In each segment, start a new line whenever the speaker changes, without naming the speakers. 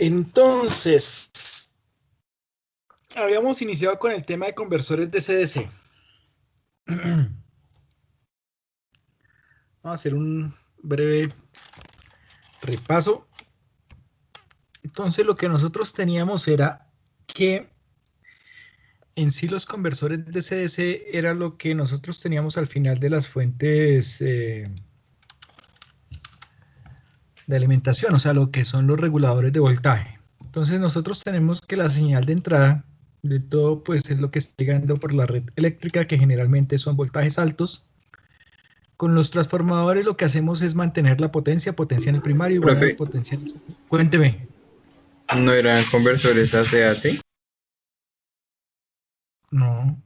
Entonces, habíamos iniciado con el tema de conversores de CDC. Vamos a hacer un breve repaso. Entonces, lo que nosotros teníamos era que en sí los conversores de CDC era lo que nosotros teníamos al final de las fuentes de alimentación, o sea, lo que son los reguladores de voltaje. Entonces, nosotros tenemos que la señal de entrada de todo, pues, es lo que está llegando por la red eléctrica, que generalmente son voltajes altos. Con los transformadores lo que hacemos es mantener la potencia en el primario igual a la
Profe,
potencia en el secundario. Cuénteme.
¿no eran conversores AC-AC?
No.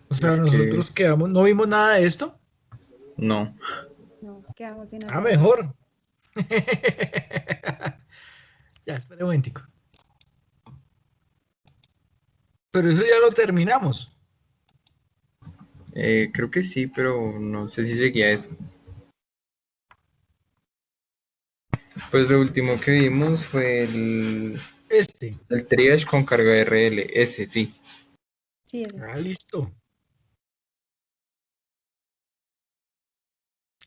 O sea,
Es que
nosotros quedamos, no vimos nada de esto.
no.
No, quedamos en
Ah,
hacer.
mejor. Ya, espera un momentico. Pero eso ya lo terminamos.
Creo que sí, pero no sé si seguía eso. Pues lo último que vimos fue
Este.
el triage con carga RL. Ese sí.
Sí, ese.
Ah, listo.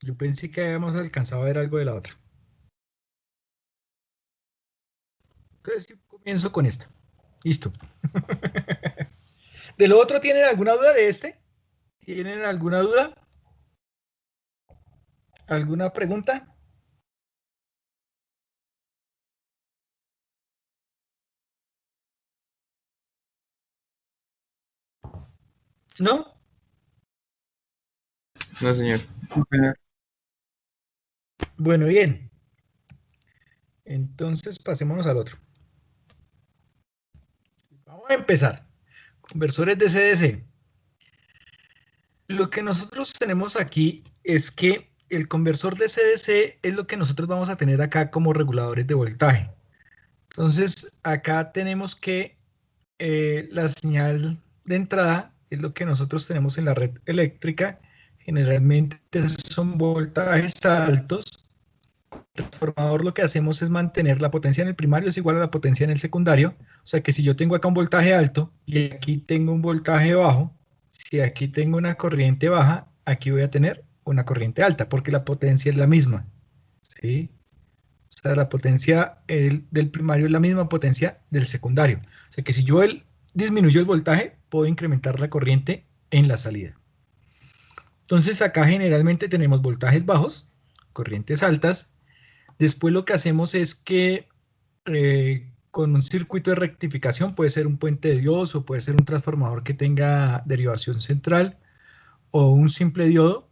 Yo pensé que habíamos alcanzado a ver algo de la otra. Entonces, yo comienzo con esta. Listo. ¿De lo otro tienen alguna duda de este? ¿Tienen alguna duda? ¿Alguna pregunta? ¿No?
No, señor.
Bueno, bien. Entonces pasémonos al otro. Vamos a empezar. Conversores de CDC. Lo que nosotros tenemos aquí es que el conversor de CDC es lo que nosotros vamos a tener acá como reguladores de voltaje. Entonces, acá tenemos que la señal de entrada es lo que nosotros tenemos en la red eléctrica. Generalmente son voltajes altos. El transformador lo que hacemos es mantener la potencia en el primario es igual a la potencia en el secundario. O sea que si yo tengo acá un voltaje alto y aquí tengo un voltaje bajo, si aquí tengo una corriente baja, aquí voy a tener una corriente alta porque la potencia es la misma. ¿Sí? O sea, la potencia del primario es la misma potencia del secundario. O sea que si yo disminuyo el voltaje, puedo incrementar la corriente en la salida. Entonces acá generalmente tenemos voltajes bajos, corrientes altas. Después lo que hacemos es que con un circuito de rectificación, puede ser un puente de diodos o puede ser un transformador que tenga derivación central o un simple diodo,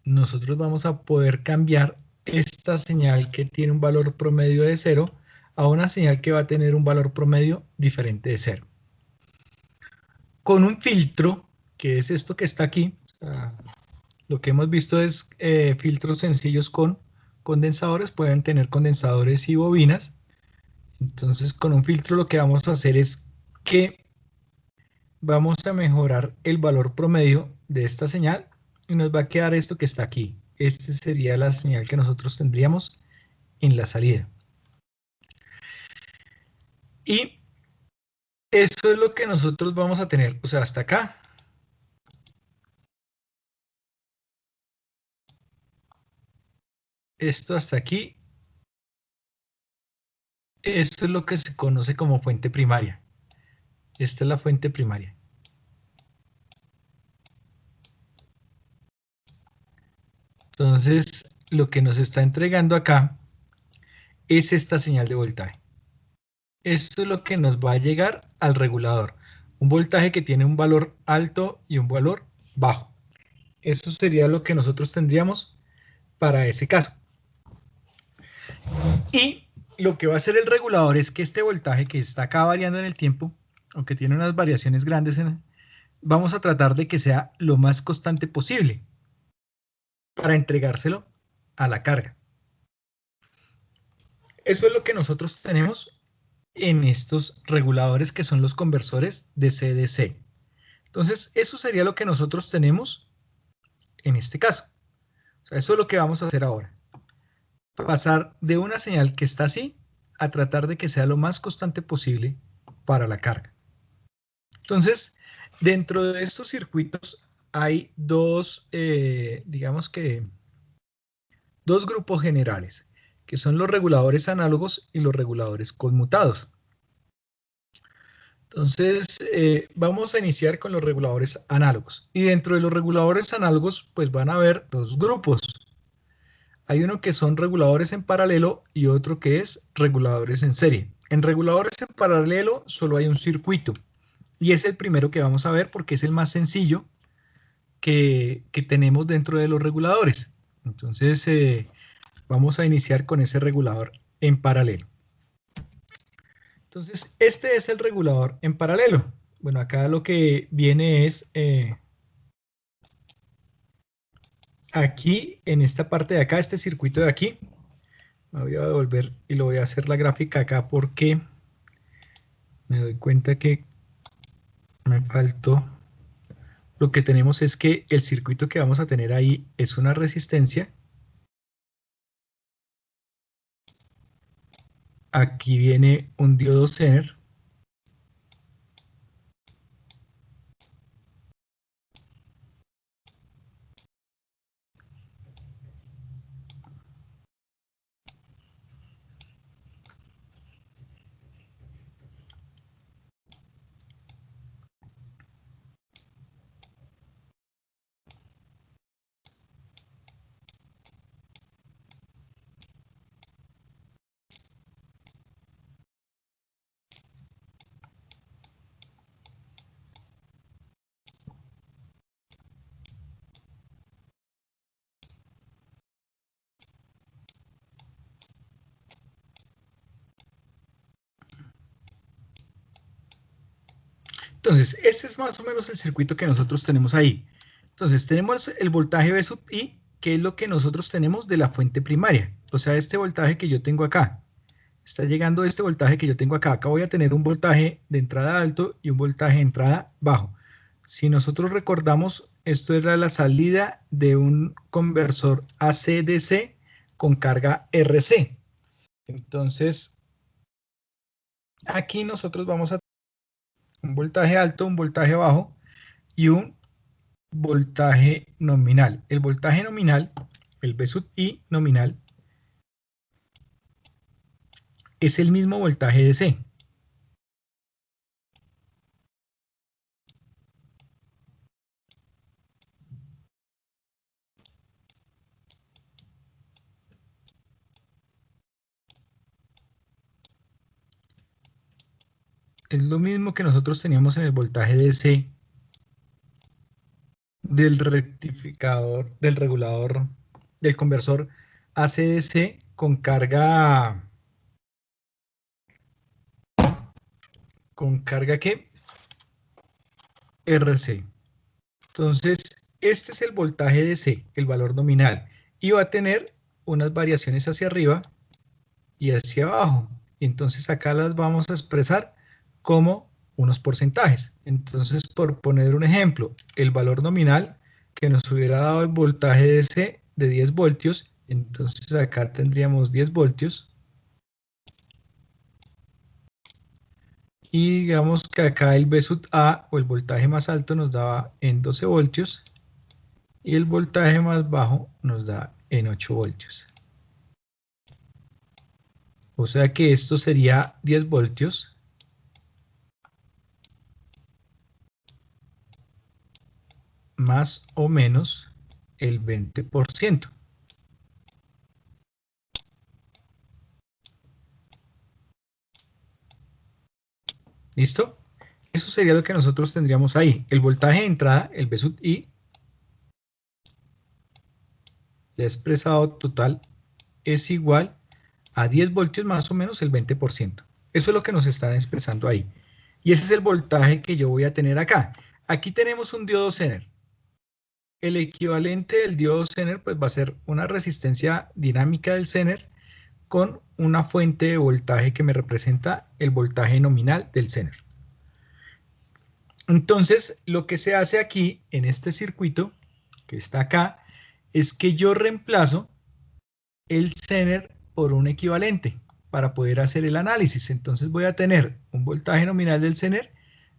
nosotros vamos a poder cambiar esta señal que tiene un valor promedio de 0 a una señal que va a tener un valor promedio diferente de 0. Con un filtro, que es esto que está aquí, o sea, lo que hemos visto es filtros sencillos con condensadores, pueden tener condensadores y bobinas. Entonces, con un filtro lo que vamos a hacer es que vamos a mejorar el valor promedio de esta señal y nos va a quedar esto que está aquí. Esta sería la señal que nosotros tendríamos en la salida. Y eso es lo que nosotros vamos a tener, o sea, hasta acá. Esto hasta aquí. Esto es lo que se conoce como fuente primaria. Esta es la fuente primaria. Entonces, lo que nos está entregando acá es esta señal de voltaje. Esto es lo que nos va a llegar al regulador. Un voltaje que tiene un valor alto y un valor bajo. Eso sería lo que nosotros tendríamos para ese caso. Y lo que va a hacer el regulador es que este voltaje que está acá variando en el tiempo, aunque tiene unas variaciones grandes, vamos a tratar de que sea lo más constante posible para entregárselo a la carga. Eso es lo que nosotros tenemos en estos reguladores que son los conversores de CDC. Entonces, eso sería lo que nosotros tenemos en este caso. O sea, eso es lo que vamos a hacer ahora. pasar de una señal que está así a tratar de que sea lo más constante posible para la carga. Entonces, dentro de estos circuitos hay dos, digamos que, dos grupos generales, que son los reguladores análogos y los reguladores conmutados. Entonces, vamos a iniciar con los reguladores análogos. Y dentro de los reguladores análogos, pues van a haber dos grupos. Hay uno que son reguladores en paralelo y otro que es reguladores en serie. En reguladores en paralelo solo hay un circuito. Y es el primero que vamos a ver porque es el más sencillo que tenemos dentro de los reguladores. Entonces, vamos a iniciar con ese regulador en paralelo. Entonces, este es el regulador en paralelo. Bueno, acá lo que viene es, aquí, en esta parte de acá, este circuito de aquí, me voy a devolver y lo voy a hacer la gráfica acá porque me doy cuenta que me faltó. Lo que tenemos es que el circuito que vamos a tener ahí es una resistencia. Aquí viene un diodo Zener. Entonces, este es más o menos el circuito que nosotros tenemos ahí. Entonces, tenemos el voltaje V sub I, que es lo que nosotros tenemos de la fuente primaria. O sea, este voltaje que yo tengo acá. Está llegando este voltaje que yo tengo acá. Acá voy a tener un voltaje de entrada alto y un voltaje de entrada bajo. Si nosotros recordamos, esto era la salida de un conversor AC-DC con carga RC. Entonces, aquí nosotros vamos a tener un voltaje alto, un voltaje bajo y un voltaje nominal. El voltaje nominal, el V sub I nominal, es el mismo voltaje de C. Es lo mismo que nosotros teníamos en el voltaje de C del rectificador, del regulador, del conversor AC-DC con carga ¿qué? RC. Entonces, este es el voltaje de C, el valor nominal, y va a tener unas variaciones hacia arriba y hacia abajo. Entonces acá las vamos a expresar como unos porcentajes. Entonces, por poner un ejemplo, el valor nominal que nos hubiera dado el voltaje de C de 10 voltios, entonces acá tendríamos 10 voltios. Y digamos que acá el V sub A o el voltaje más alto nos daba en 12 voltios y el voltaje más bajo nos da en 8 voltios. O sea que esto sería 10 voltios más o menos el 20%. ¿Listo? Eso sería lo que nosotros tendríamos ahí. El voltaje de entrada, el V sub I, ya expresado total, es igual a 10 voltios más o menos el 20%. Eso es lo que nos están expresando ahí. Y ese es el voltaje que yo voy a tener acá. Aquí tenemos un diodo Zener. El equivalente del diodo Zener pues va a ser una resistencia dinámica del Zener con una fuente de voltaje que me representa el voltaje nominal del Zener. Entonces, lo que se hace aquí en este circuito que está acá es que yo reemplazo el Zener por un equivalente para poder hacer el análisis. Entonces voy a tener un voltaje nominal del Zener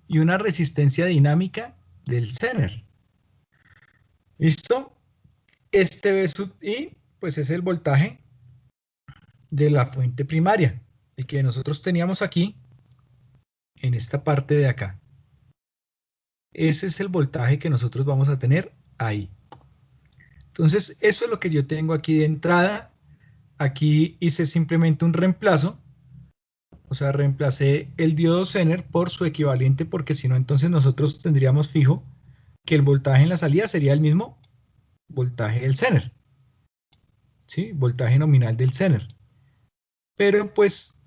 y una resistencia dinámica del Zener. ¿Listo? Este V sub I, pues es el voltaje de la fuente primaria, el que nosotros teníamos aquí, en esta parte de acá. Ese es el voltaje que nosotros vamos a tener ahí. Entonces, eso es lo que yo tengo aquí de entrada. Aquí hice simplemente un reemplazo. O sea, reemplacé el diodo Zener por su equivalente, porque si no, entonces nosotros tendríamos fijo que el voltaje en la salida sería el mismo voltaje del Zener. ¿Sí? Voltaje nominal del Zener. Pero pues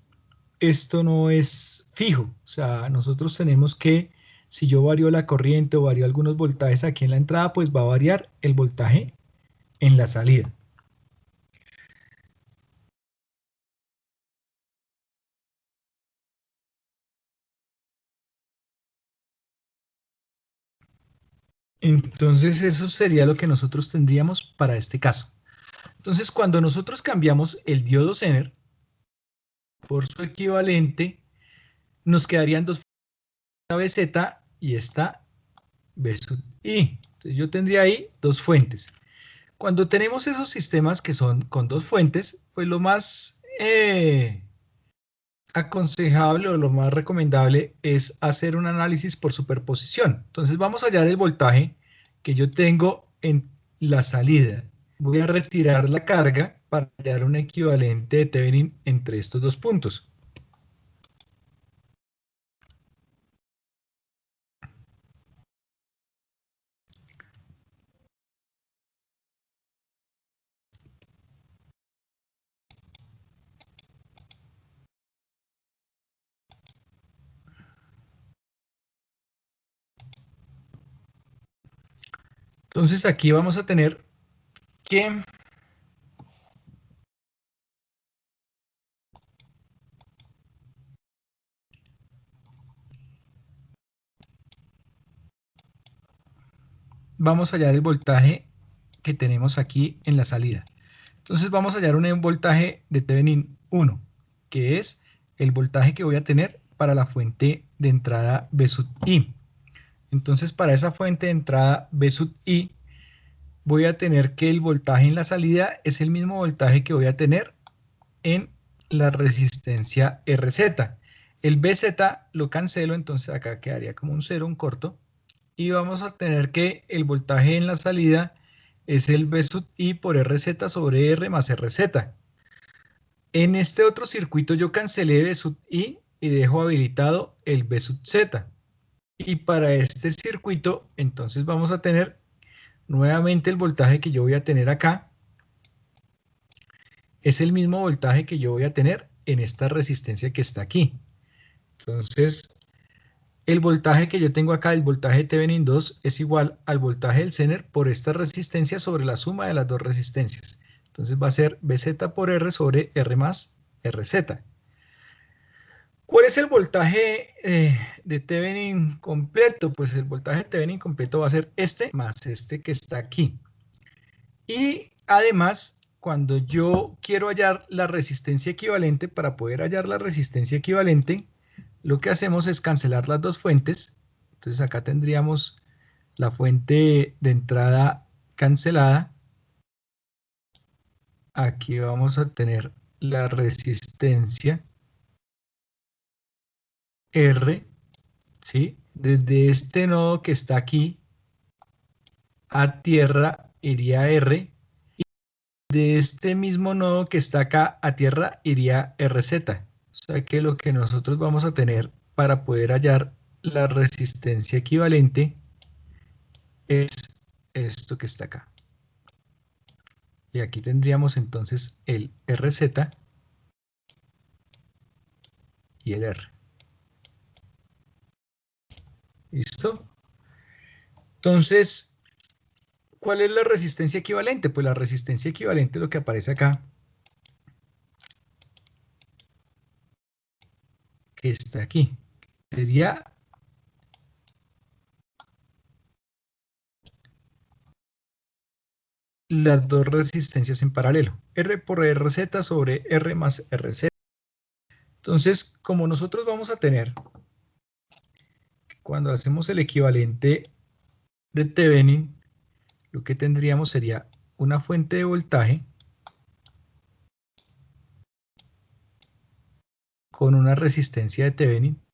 esto no es fijo. O sea, nosotros tenemos que, si yo varío la corriente o varío algunos voltajes aquí en la entrada, pues va a variar el voltaje en la salida. Entonces eso sería lo que nosotros tendríamos para este caso. Entonces cuando nosotros cambiamos el diodo Zener por su equivalente, nos quedarían dos, esta BZ y esta B sub I. Entonces yo tendría ahí dos fuentes. Cuando tenemos esos sistemas que son con dos fuentes, pues lo más aconsejable o lo más recomendable es hacer un análisis por superposición. Entonces vamos a hallar el voltaje que yo tengo en la salida. Voy a retirar la carga para hallar un equivalente de Thevenin entre estos dos puntos. Entonces aquí vamos a tener que vamos a hallar el voltaje que tenemos aquí en la salida. Entonces vamos a hallar un voltaje de Thevenin 1, que es el voltaje que voy a tener para la fuente de entrada B sub I. Entonces para esa fuente de entrada B sub I voy a tener que el voltaje en la salida es el mismo voltaje que voy a tener en la resistencia RZ. El BZ lo cancelo, entonces acá quedaría como un 0, un corto. Y vamos a tener que el voltaje en la salida es el B sub I por RZ sobre R más RZ. En este otro circuito yo cancelé B sub I y dejo habilitado el B sub Z. Y para este circuito, entonces vamos a tener nuevamente el voltaje que yo voy a tener acá. Es el mismo voltaje que yo voy a tener en esta resistencia que está aquí. Entonces, el voltaje que yo tengo acá, el voltaje Thevenin 2, es igual al voltaje del Zener por esta resistencia sobre la suma de las dos resistencias. Entonces va a ser BZ por R sobre R más RZ. ¿Cuál es el voltaje de Thevenin completo? Pues el voltaje de Thevenin completo va a ser este más este que está aquí. Y además, cuando yo quiero hallar la resistencia equivalente, para poder hallar la resistencia equivalente, lo que hacemos es cancelar las dos fuentes. Entonces acá tendríamos la fuente de entrada cancelada. Aquí vamos a tener la resistencia R, ¿sí? Desde este nodo que está aquí a tierra iría R. De este mismo nodo que está acá a tierra iría RZ. O sea que lo que nosotros vamos a tener para poder hallar la resistencia equivalente es esto que está acá. Y aquí tendríamos entonces el RZ y el R. ¿Listo? Entonces, ¿cuál es la resistencia equivalente? Pues la resistencia equivalente, lo que aparece acá, que está aquí, sería las dos resistencias en paralelo. R por RZ sobre R más RZ. Entonces, como nosotros vamos a tener, cuando hacemos el equivalente de Thevenin, lo que tendríamos sería una fuente de voltaje con una resistencia de Thevenin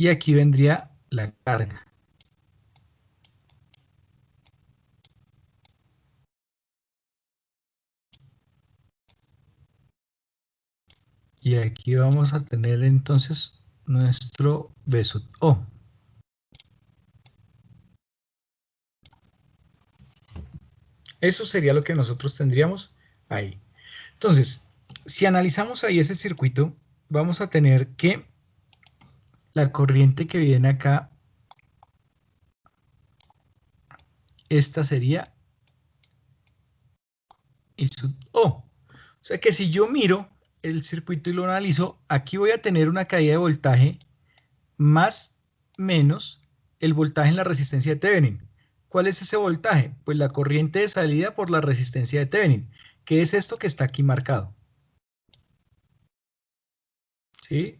y aquí vendría la carga. Y aquí vamos a tener entonces nuestro V sub O. Eso sería lo que nosotros tendríamos ahí. Entonces, si analizamos ahí ese circuito, vamos a tener que la corriente que viene acá, esta sería I sub O. O sea que si yo miro el circuito y lo analizo, aquí voy a tener una caída de voltaje más menos el voltaje en la resistencia de Thevenin. ¿Cuál es ese voltaje? Pues la corriente de salida por la resistencia de Thevenin, que es esto que está aquí marcado. ¿Sí?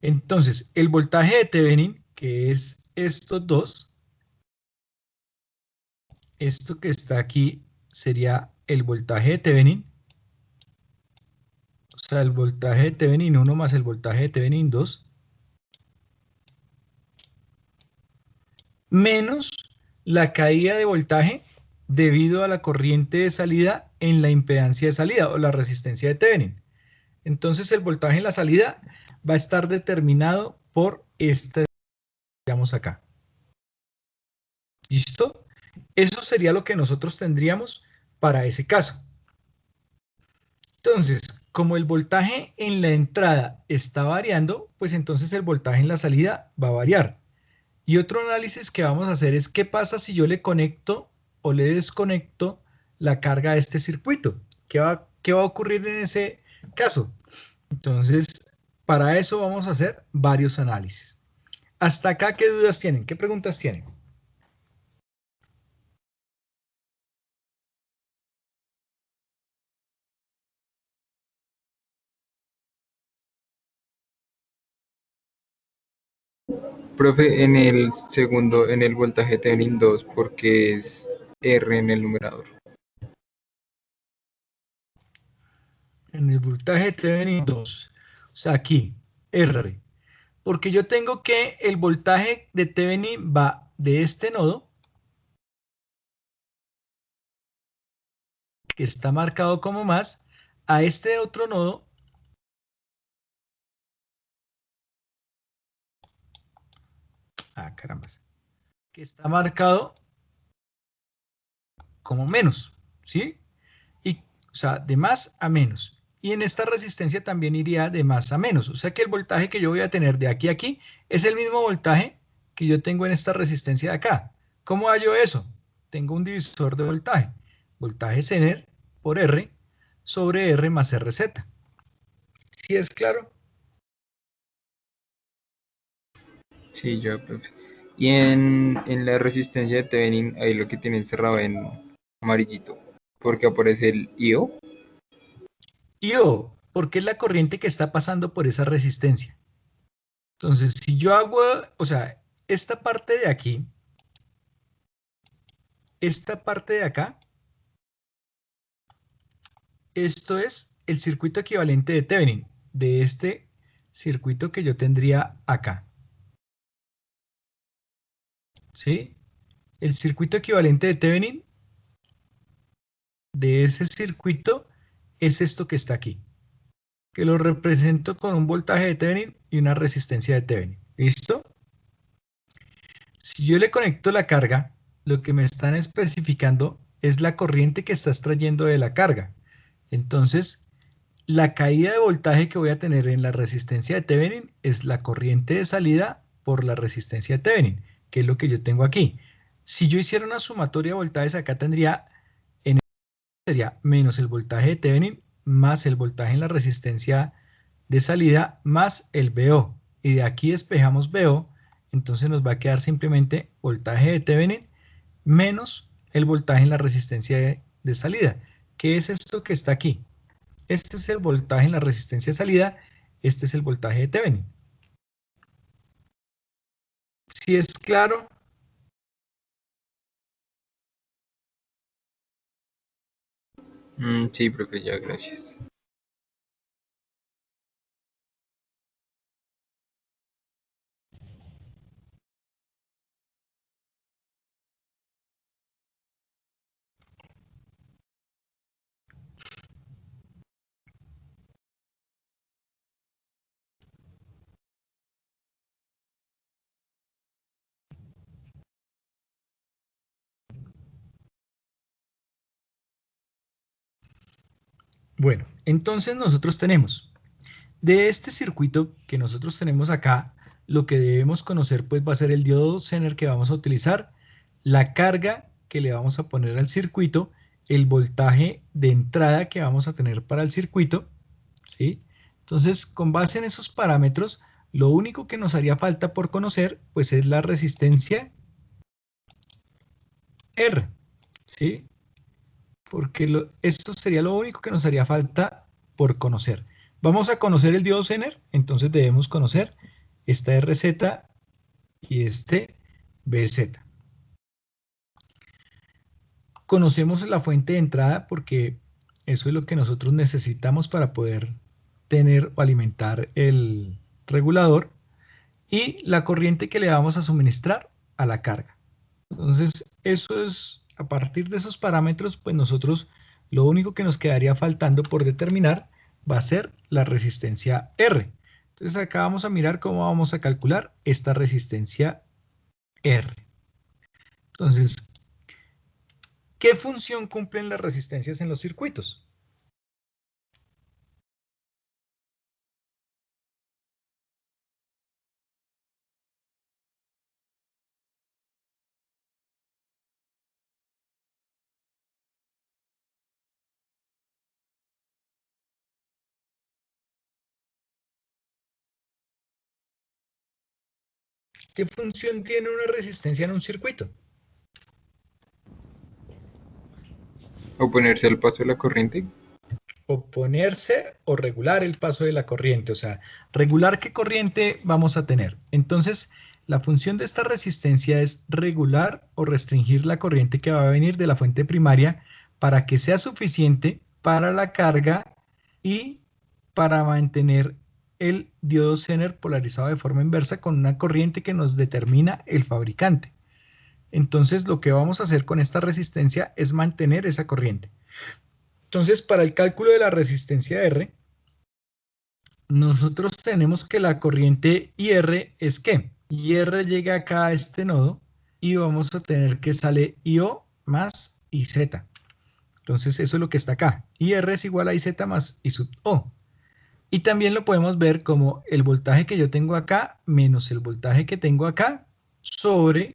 Entonces, el voltaje de Thevenin, que es estos dos, esto que está aquí sería el voltaje de Thevenin, o sea, el voltaje de Thevenin 1 más el voltaje de Thevenin 2, menos la caída de voltaje debido a la corriente de salida en la impedancia de salida o la resistencia de Thevenin. Entonces el voltaje en la salida va a estar determinado por este que veamos acá. ¿Listo? Eso sería lo que nosotros tendríamos para ese caso. Entonces, como el voltaje en la entrada está variando, pues entonces el voltaje en la salida va a variar. Y otro análisis que vamos a hacer es qué pasa si yo le conecto o le desconecto la carga a este circuito. ¿Qué va a ocurrir en ese caso? Entonces, para eso vamos a hacer varios análisis. Hasta acá, ¿qué dudas tienen? ¿Qué preguntas tienen?
Profe, en el segundo, en el voltaje Thevenin 2, porque es R en el numerador.
En el voltaje Thevenin 2, o sea, aquí, R. Porque yo tengo que el voltaje de Thevenin va de este nodo, que está marcado como más, a este otro nodo, caramba, que está marcado como menos, ¿sí? Y, o sea, de más a menos. Y en esta resistencia también iría de más a menos. O sea que el voltaje que yo voy a tener de aquí a aquí es el mismo voltaje que yo tengo en esta resistencia de acá. ¿Cómo hallo eso? Tengo un divisor de voltaje. Voltaje Zener por R sobre R más RZ. ¿Sí es claro?
Sí, ya, profe. Y en la resistencia de Thevenin, ahí lo que tienen cerrado en amarillito, porque aparece el IO.
Y O, porque es la corriente que está pasando por esa resistencia. Entonces, si yo hago, o sea, esta parte de aquí, esta parte de acá, esto es el circuito equivalente de Thevenin, de este circuito que yo tendría acá. ¿Sí? El circuito equivalente de Thevenin, de ese circuito, es esto que está aquí, que lo represento con un voltaje de Thevenin y una resistencia de Thevenin. ¿Listo? Si yo le conecto la carga, lo que me están especificando es la corriente que está extrayendo de la carga. Entonces, la caída de voltaje que voy a tener en la resistencia de Thevenin es la corriente de salida por la resistencia de Thevenin, que es lo que yo tengo aquí. Si yo hiciera una sumatoria de voltajes, acá tendría, sería menos el voltaje de Thevenin más el voltaje en la resistencia de salida más el VO. Y de aquí despejamos VO, entonces nos va a quedar simplemente voltaje de Thevenin menos el voltaje en la resistencia de salida. ¿Qué es esto que está aquí? Este es el voltaje en la resistencia de salida, este es el voltaje de Thevenin. ¿Sí es claro?
Sí, profe, ya, gracias.
Bueno, entonces nosotros tenemos, de este circuito que nosotros tenemos acá, lo que debemos conocer pues va a ser el diodo Zener que vamos a utilizar, la carga que le vamos a poner al circuito, el voltaje de entrada que vamos a tener para el circuito, ¿sí? Entonces, con base en esos parámetros, lo único que nos haría falta por conocer pues es la resistencia R, ¿sí? Porque esto sería lo único que nos haría falta por conocer. Vamos a conocer el diodo Zener, entonces debemos conocer esta RZ y este BZ. Conocemos la fuente de entrada porque eso es lo que nosotros necesitamos para poder tener o alimentar el regulador y la corriente que le vamos a suministrar a la carga. Entonces, eso es, a partir de esos parámetros, pues nosotros lo único que nos quedaría faltando por determinar va a ser la resistencia R. Entonces acá vamos a mirar cómo vamos a calcular esta resistencia R. Entonces, ¿qué función cumplen las resistencias en los circuitos? ¿Qué función tiene una resistencia en un circuito?
Oponerse al paso de la corriente.
Oponerse o regular el paso de la corriente, o sea, regular qué corriente vamos a tener. Entonces, la función de esta resistencia es regular o restringir la corriente que va a venir de la fuente primaria para que sea suficiente para la carga y para mantener el diodo Zener polarizado de forma inversa con una corriente que nos determina el fabricante. Entonces, lo que vamos a hacer con esta resistencia es mantener esa corriente. Entonces, para el cálculo de la resistencia R, nosotros tenemos que la corriente IR es ¿qué? IR llega acá a este nodo y vamos a tener que sale IO más IZ. Entonces, eso es lo que está acá. IR es igual a IZ más I sub O. Y también lo podemos ver como el voltaje que yo tengo acá menos el voltaje que tengo acá sobre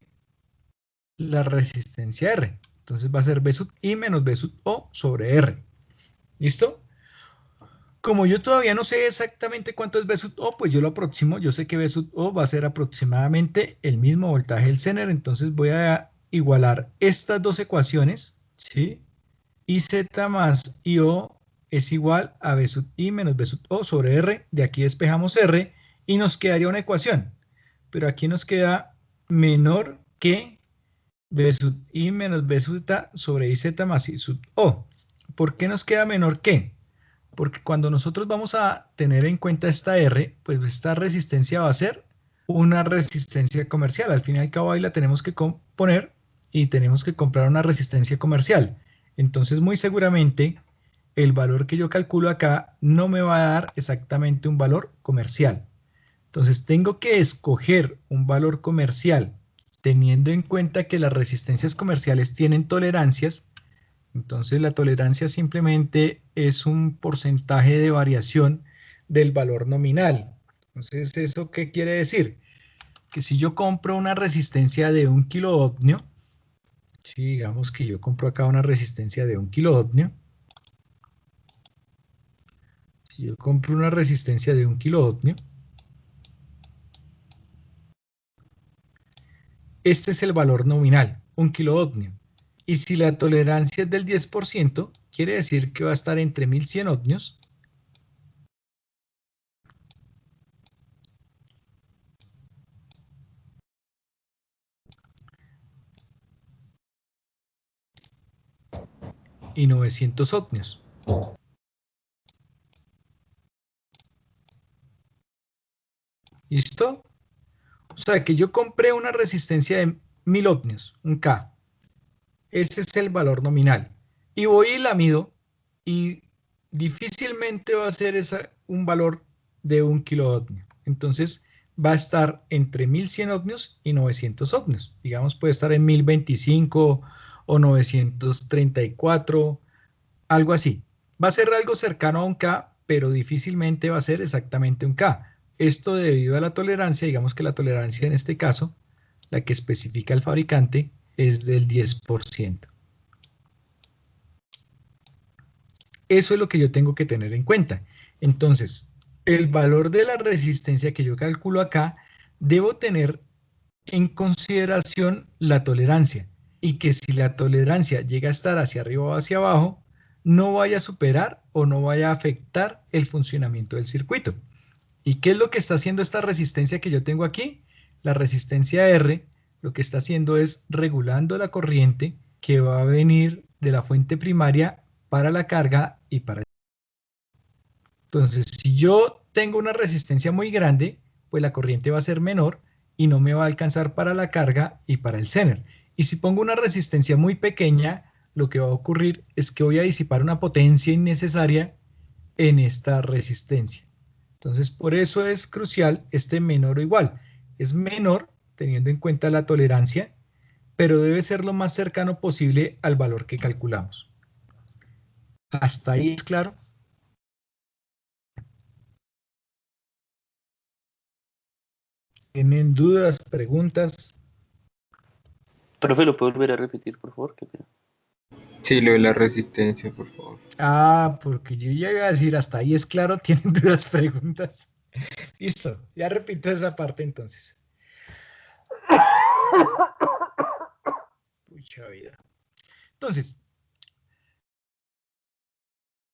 la resistencia R. Entonces va a ser B sub I menos B sub O sobre R. ¿Listo? Como yo todavía no sé exactamente cuánto es B sub O, pues yo lo aproximo. Yo sé que B sub O va a ser aproximadamente el mismo voltaje del Zener. Entonces voy a igualar estas dos ecuaciones, ¿sí? IZ más IO es igual a B sub I menos B sub O sobre R. De aquí despejamos R y nos quedaría una ecuación. Pero aquí nos queda menor que B sub I menos B sub Z sobre IZ más I sub O. ¿Por qué nos queda menor que? Porque cuando nosotros vamos a tener en cuenta esta R, pues esta resistencia va a ser una resistencia comercial. Al fin y al cabo ahí la tenemos que poner y tenemos que comprar una resistencia comercial. Entonces muy seguramente el valor que yo calculo acá no me va a dar exactamente un valor comercial. Entonces tengo que escoger un valor comercial teniendo en cuenta que las resistencias comerciales tienen tolerancias Entonces la tolerancia simplemente es un porcentaje de variación del valor nominal. Entonces, ¿eso qué quiere decir? Que si yo compro una resistencia de 1 kiloohmio, si digamos que yo compro acá una resistencia de 1 kiloohmio, si yo compro una resistencia de 1 kiloohmio, este es el valor nominal, 1 kiloohmio. Y si la tolerancia es del 10%, quiere decir que va a estar entre 1100 ohmios y 900 ohmios. ¿Listo? O sea que yo compré una resistencia de 1000 ohmios, un K. Ese es el valor nominal. Y voy y la mido y difícilmente va a ser un valor de 1 kiloohmio. Entonces va a estar entre 1100 ohmios y 900 ohmios. Digamos, puede estar en 1025 o 934, algo así. Va a ser algo cercano a un K, pero difícilmente va a ser exactamente un K. Esto debido a la tolerancia, digamos que la tolerancia en este caso, la que especifica el fabricante, es del 10%. Eso es lo que yo tengo que tener en cuenta. Entonces, el valor de la resistencia que yo calculo acá, debo tener en consideración la tolerancia. Y que si la tolerancia llega a estar hacia arriba o hacia abajo, no vaya a superar o no vaya a afectar el funcionamiento del circuito. ¿Y qué es lo que está haciendo esta resistencia que yo tengo aquí? La resistencia R lo que está haciendo es regulando la corriente que va a venir de la fuente primaria para la carga y para el... Entonces, si yo tengo una resistencia muy grande, pues la corriente va a ser menor y no me va a alcanzar para la carga y para el Zener. Y si pongo una resistencia muy pequeña, lo que va a ocurrir es que voy a disipar una potencia innecesaria en esta resistencia. Entonces, por eso es crucial este menor o igual. Es menor teniendo en cuenta la tolerancia, pero debe ser lo más cercano posible al valor que calculamos. ¿Hasta ahí es claro? ¿Tienen dudas, preguntas?
Profe, ¿lo puedo volver a repetir, por favor? Qué pena.
Sí, lo de la resistencia, por favor.
Ah, porque yo ya iba a decir, hasta ahí es claro, ¿tienen dudas, preguntas? Listo, ya repito esa parte entonces. Pucha vida. Entonces,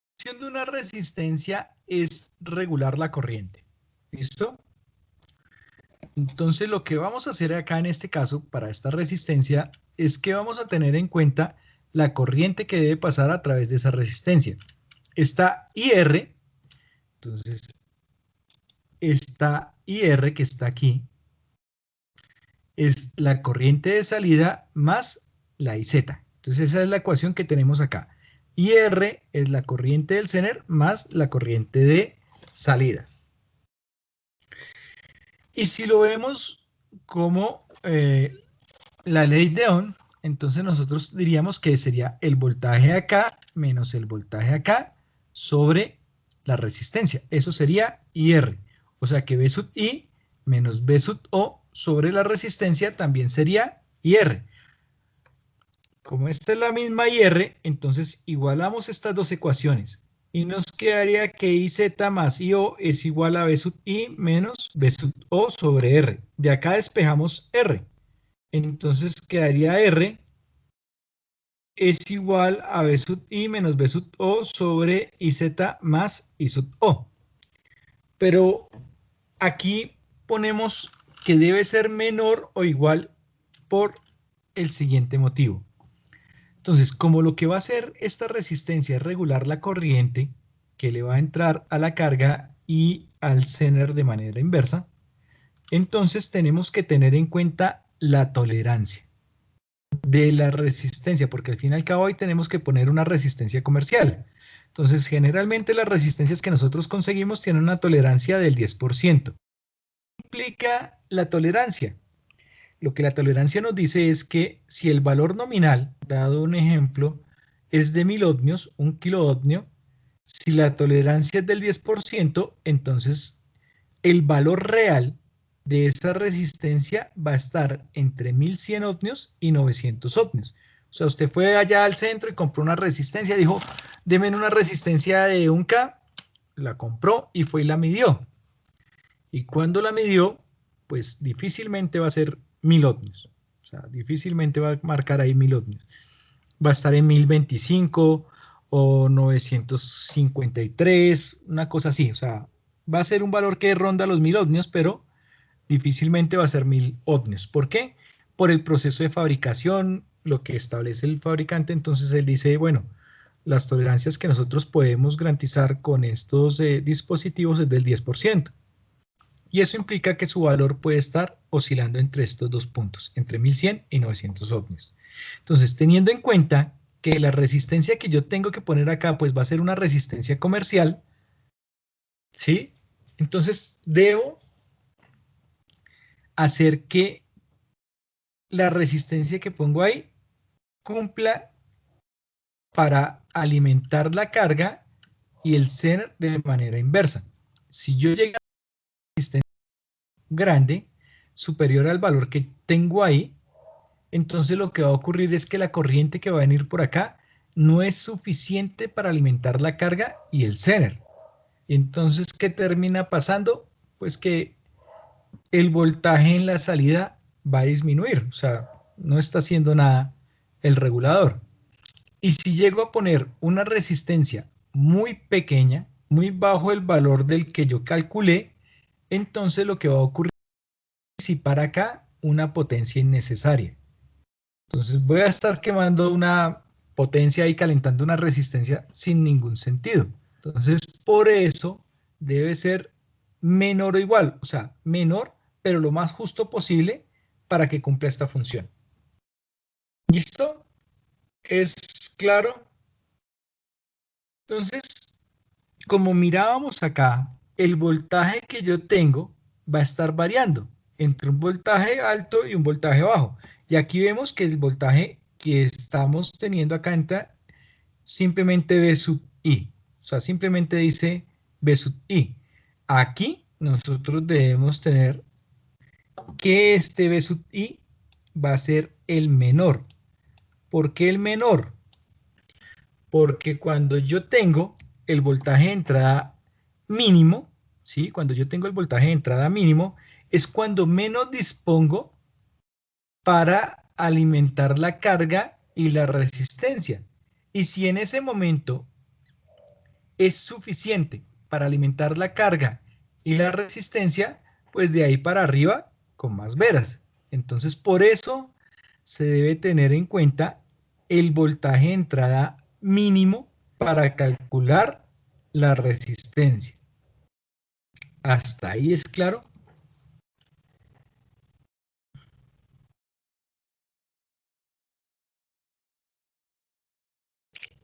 la función de una resistencia es regular la corriente. ¿Listo? Entonces, lo que vamos a hacer acá en este caso, para esta resistencia, es que vamos a tener en cuenta la corriente que debe pasar a través de esa resistencia. Esta IR, entonces, esta IR que está aquí, es la corriente de salida más la IZ. Entonces, esa es la ecuación que tenemos acá. IR es la corriente del Zener más la corriente de salida. Y si lo vemos como la ley de Ohm, entonces nosotros diríamos que sería el voltaje acá menos el voltaje acá sobre la resistencia. Eso sería IR. O sea que V sub I menos V sub O sobre la resistencia también sería IR. Como esta es la misma IR, entonces igualamos estas dos ecuaciones. Y nos quedaría que IZ más IO es igual a V sub I menos V sub O sobre R. De acá despejamos R. Entonces quedaría R es igual a B sub I menos B sub O sobre IZ más I sub O. Pero aquí ponemos que debe ser menor o igual por el siguiente motivo. Entonces, como lo que va a hacer esta resistencia es regular la corriente que le va a entrar a la carga y al Zener de manera inversa, entonces tenemos que tener en cuenta la tolerancia de la resistencia, porque al fin y al cabo ahí tenemos que poner una resistencia comercial. Entonces, generalmente las resistencias que nosotros conseguimos tienen una tolerancia del 10%. ¿Qué implica la tolerancia? Lo que la tolerancia nos dice es que si el valor nominal, dado un ejemplo, es de 1000 ohmios, 1 kiloohmio. Si la tolerancia es del 10%, entonces el valor real de esa resistencia va a estar entre 1100 ohmios y 900 ohmios. O sea, usted fue allá al centro y compró una resistencia, dijo, deme una resistencia de 1K, la compró y fue y la midió. Y cuando la midió, pues difícilmente va a ser 1000 ohmios. O sea, difícilmente va a marcar ahí 1000 ohmios. Va a estar en 1025 o 953, una cosa así. O sea, va a ser un valor que ronda los 1000 ohmios, pero difícilmente va a ser 1000 ohmios. ¿Por qué? Por el proceso de fabricación, lo que establece el fabricante. Entonces él dice, bueno, las tolerancias que nosotros podemos garantizar con estos dispositivos es del 10%. Y eso implica que su valor puede estar oscilando entre estos dos puntos, entre 1100 y 900 ohmios. Entonces, teniendo en cuenta que la resistencia que yo tengo que poner acá, pues va a ser una resistencia comercial, ¿sí? Entonces, debo hacer que la resistencia que pongo ahí cumpla para alimentar la carga y el Zener de manera inversa. Si yo llego a una resistencia grande, superior al valor que tengo ahí, entonces lo que va a ocurrir es que la corriente que va a venir por acá no es suficiente para alimentar la carga y el Zener. Entonces, ¿qué termina pasando? Pues que el voltaje en la salida va a disminuir, o sea, no está haciendo nada el regulador. Y si llego a poner una resistencia muy pequeña, muy bajo el valor del que yo calculé, entonces lo que va a ocurrir es disipar acá una potencia innecesaria. Entonces voy a estar quemando una potencia y calentando una resistencia sin ningún sentido. Entonces, por eso debe ser menor o igual, o sea, menor, pero lo más justo posible para que cumpla esta función. ¿Listo? ¿Es claro? Entonces, como mirábamos acá, el voltaje que yo tengo va a estar variando entre un voltaje alto y un voltaje bajo. Y aquí vemos que el voltaje que estamos teniendo acá entra simplemente V sub I. O sea, simplemente dice V sub I. Aquí nosotros debemos tener que este V sub I va a ser el menor. ¿Por qué el menor? Porque cuando yo tengo el voltaje de entrada mínimo, ¿sí? Cuando yo tengo el voltaje de entrada mínimo, es cuando menos dispongo para alimentar la carga y la resistencia. Y si en ese momento es suficiente para alimentar la carga y la resistencia, pues de ahí para arriba con más veras. Entonces, por eso se debe tener en cuenta el voltaje de entrada mínimo para calcular la resistencia. ¿Hasta ahí es claro?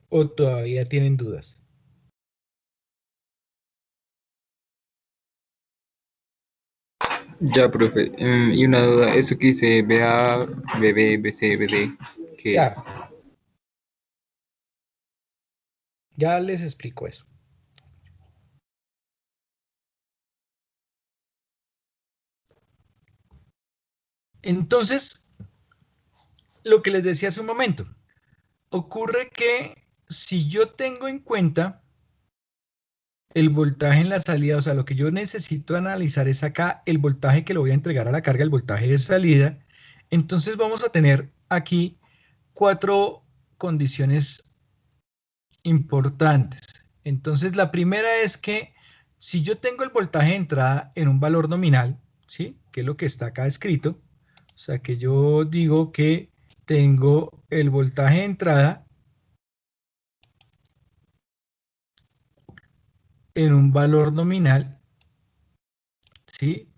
¿O todavía tienen dudas?
Ya, profe. Y una duda, eso que dice BA, BB, BC, BD, ¿qué es?
Ya les explico eso. Entonces, lo que les decía hace un momento, ocurre que si yo tengo en cuenta el voltaje en la salida, o sea, lo que yo necesito analizar es acá el voltaje que le voy a entregar a la carga, el voltaje de salida, entonces vamos a tener aquí 4 condiciones importantes. Entonces, la primera es que si yo tengo el voltaje de entrada en un valor nominal, ¿sí? Que es lo que está acá escrito, o sea, que yo digo que tengo el voltaje de entrada en un valor nominal, ¿sí?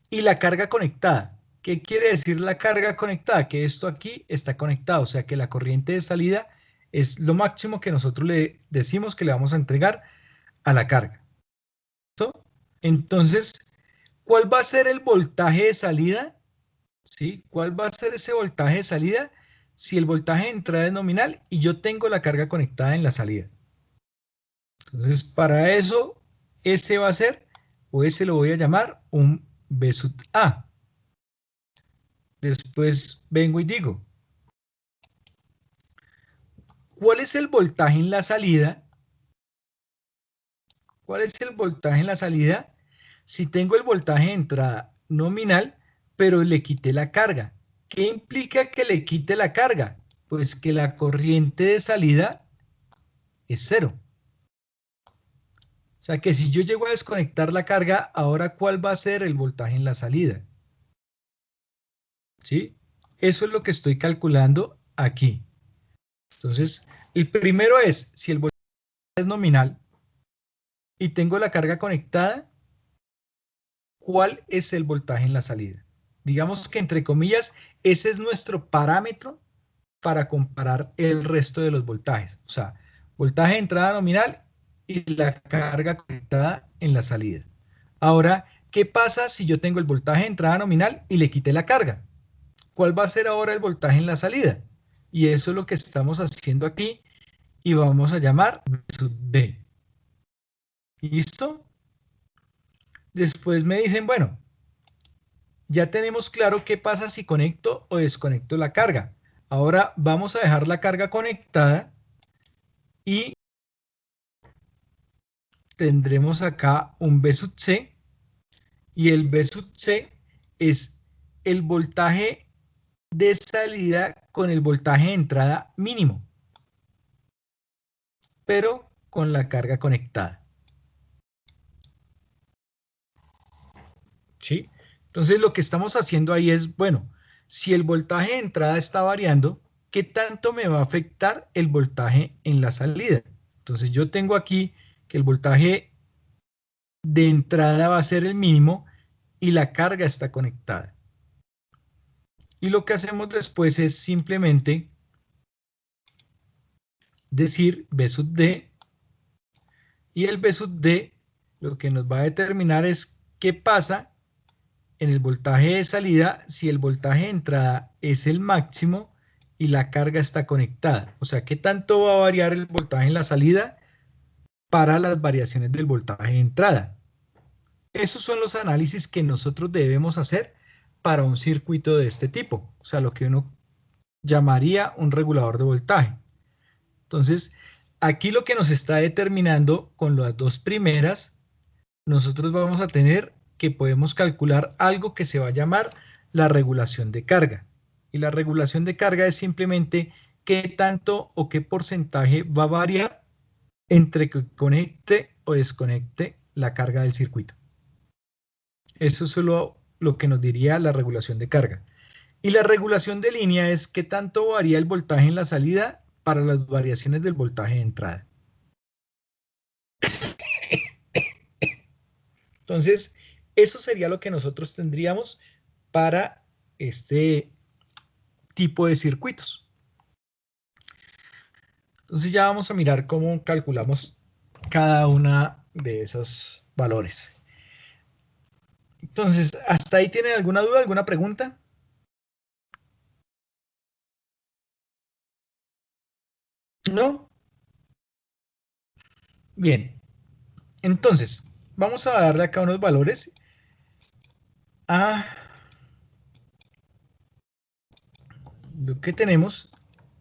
Y la carga conectada. ¿Qué quiere decir la carga conectada? Que esto aquí está conectado, o sea que la corriente de salida es lo máximo que nosotros le decimos que le vamos a entregar a la carga. ¿Listo? Entonces, ¿cuál va a ser el voltaje de salida? ¿Sí? ¿Cuál va a ser ese voltaje de salida? si el voltaje de entrada es nominal y yo tengo la carga conectada en la salida. Entonces, para eso, ese va a ser, o ese lo voy a llamar un V sub A. Después vengo y digo, ¿cuál es el voltaje en la salida? ¿Cuál es el voltaje en la salida? Si tengo el voltaje de entrada nominal, pero le quité la carga. ¿Qué implica que le quite la carga? Pues que la corriente de salida es cero. O sea que si yo llego a desconectar la carga, ahora ¿cuál va a ser el voltaje en la salida? ¿Sí? Eso es lo que estoy calculando aquí. Entonces, el primero es, si el voltaje es nominal y tengo la carga conectada, ¿cuál es el voltaje en la salida? Digamos que entre comillas, ese es nuestro parámetro para comparar el resto de los voltajes. O sea, voltaje de entrada nominal y la carga conectada en la salida. Ahora, ¿qué pasa si yo tengo el voltaje de entrada nominal y le quité la carga? ¿Cuál va a ser ahora el voltaje en la salida? Y eso es lo que estamos haciendo aquí y vamos a llamar V sub D. ¿Listo? Después me dicen, bueno, ya tenemos claro qué pasa si conecto o desconecto la carga. Ahora vamos a dejar la carga conectada y tendremos acá un V sub C y el V sub C es el voltaje de salida con el voltaje de entrada mínimo, pero con la carga conectada. ¿Sí? Entonces lo que estamos haciendo ahí es, bueno, si el voltaje de entrada está variando, ¿qué tanto me va a afectar el voltaje en la salida? Entonces yo tengo aquí que el voltaje de entrada va a ser el mínimo y la carga está conectada. Y lo que hacemos después es simplemente decir V sub D, y el V sub D lo que nos va a determinar es qué pasa en el voltaje de salida si el voltaje de entrada es el máximo y la carga está conectada. O sea, qué tanto va a variar el voltaje en la salida para las variaciones del voltaje de entrada. Esos son los análisis que nosotros debemos hacer para un circuito de este tipo. O sea, lo que uno llamaría un regulador de voltaje. Entonces, aquí lo que nos está determinando con las dos primeras, nosotros vamos a tener que podemos calcular algo que se va a llamar la regulación de carga. Y la regulación de carga es simplemente qué tanto o qué porcentaje va a variar entre que conecte o desconecte la carga del circuito. Eso es solo lo que nos diría la regulación de carga. Y la regulación de línea es qué tanto varía el voltaje en la salida para las variaciones del voltaje de entrada. Entonces, eso sería lo que nosotros tendríamos para este tipo de circuitos. Entonces ya vamos a mirar cómo calculamos cada una de esos valores. Entonces, ¿hasta ahí tienen alguna duda, alguna pregunta? ¿No? Bien. Entonces, vamos a darle acá unos valores a lo que tenemos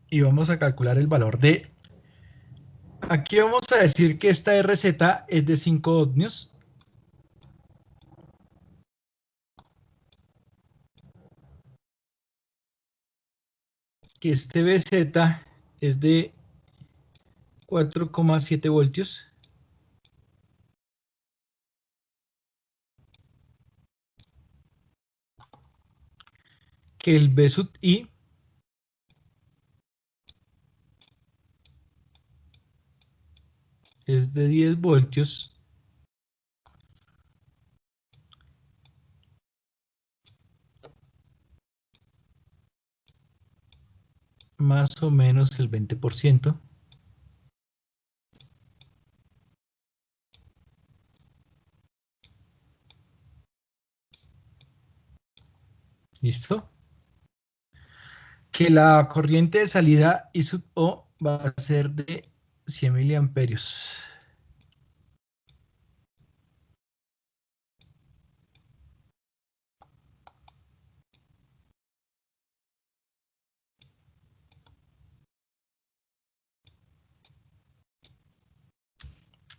y vamos a calcular el valor de... Aquí vamos a decir que esta RZ es de 5 ohmios. Que este BZ es de 4,7 voltios. Que el B sub I es de 10 voltios. Más o menos el 20%. ¿Listo? que la corriente de salida I sub O va a ser de 100 miliamperios.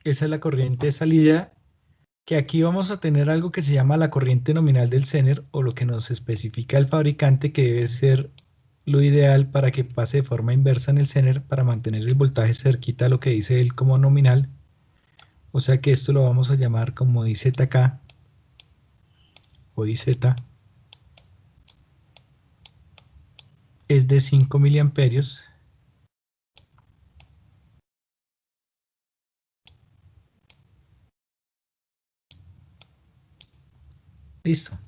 Esa es la corriente de salida, que aquí vamos a tener algo que se llama la corriente nominal del Zener, o lo que nos especifica el fabricante, que debe ser lo ideal para que pase de forma inversa en el Zener para mantener el voltaje cerquita a lo que dice él como nominal. O sea que esto lo vamos a llamar como IZK o IZ. Es de 5 miliamperios. Listo.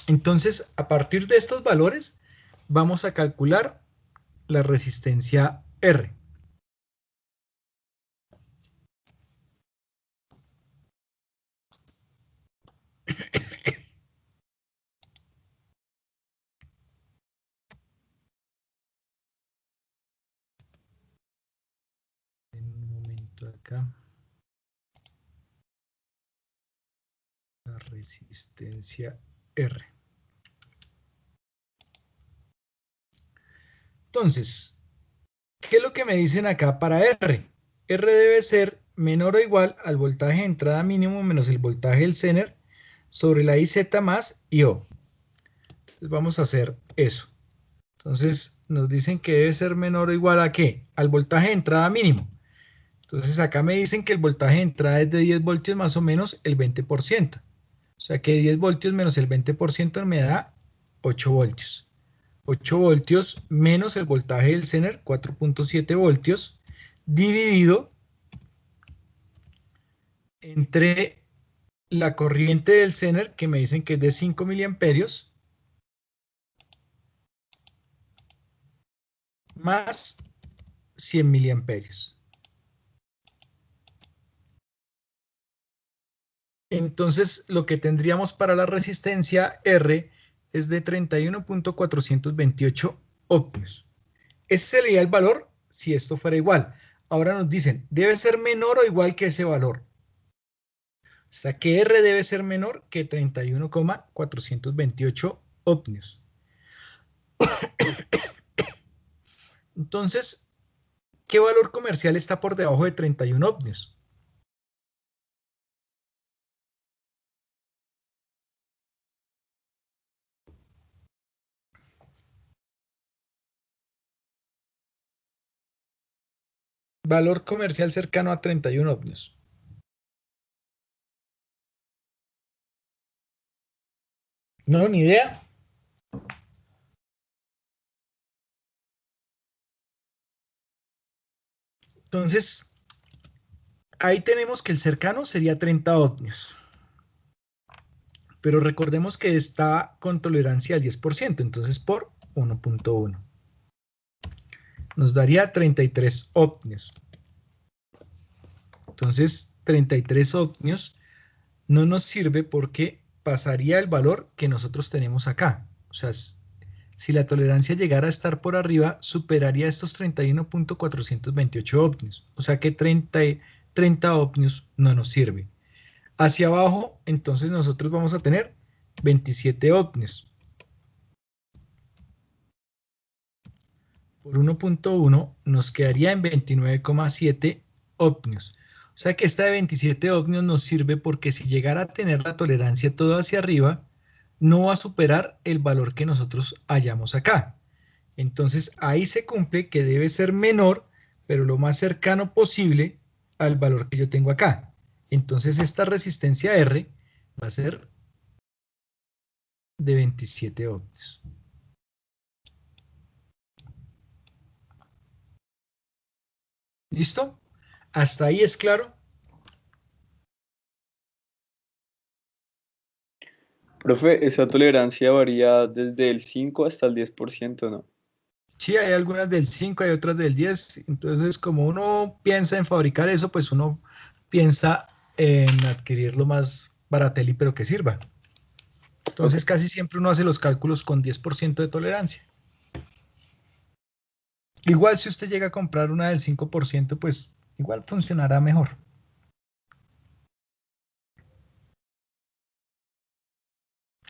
Entonces, a partir de estos valores, vamos a calcular la resistencia R. En un momento acá. La resistencia R. Entonces, ¿qué es lo que me dicen acá para R? R debe ser menor o igual al voltaje de entrada mínimo menos el voltaje del Zener sobre la IZ más IO. Entonces vamos a hacer eso. Entonces nos dicen que debe ser menor o igual a ¿qué? Al voltaje de entrada mínimo. Entonces acá me dicen que el voltaje de entrada es de 10 voltios más o menos el 20%. O sea que 10 voltios menos el 20% me da 8 voltios. 8 voltios menos el voltaje del Zener, 4.7 voltios, dividido entre la corriente del Zener, que me dicen que es de 5 miliamperios, más 100 miliamperios. Entonces, lo que tendríamos para la resistencia R es de 31.428 ohmios. Ese sería el valor si esto fuera igual. Ahora nos dicen, debe ser menor o igual que ese valor. O sea que R debe ser menor que 31.428 ohmios. Entonces, ¿qué valor comercial está por debajo de 31 ohmios? Valor comercial cercano a 31 ohmios. No, ni idea. Entonces, ahí tenemos que el cercano sería 30 ohmios. Pero recordemos que está con tolerancia al 10%, entonces por 1.1. Nos daría 33 ohmios. Entonces, 33 ohmios no nos sirve porque pasaría el valor que nosotros tenemos acá. O sea, si la tolerancia llegara a estar por arriba, superaría estos 31.428 ohmios. O sea que 30 ohmios no nos sirve. Hacia abajo, entonces nosotros vamos a tener 27 ohmios. Por 1.1 nos quedaría en 29,7 ohmios. O sea que esta de 27 ohmios nos sirve porque si llegara a tener la tolerancia todo hacia arriba, no va a superar el valor que nosotros hallamos acá. Entonces ahí se cumple que debe ser menor, pero lo más cercano posible al valor que yo tengo acá. Entonces esta resistencia R va a ser de 27 ohmios. ¿Listo? ¿Hasta ahí es claro?
Profe, esa tolerancia varía desde el 5 hasta el 10%, ¿no?
Sí, hay algunas del 5, hay otras del 10. Entonces, como uno piensa en fabricar eso, pues uno piensa en adquirir lo más barateli, pero que sirva. Entonces,
Ok.
casi siempre uno hace los cálculos con 10% de tolerancia. Igual si usted llega a comprar una del 5%, pues igual funcionará mejor.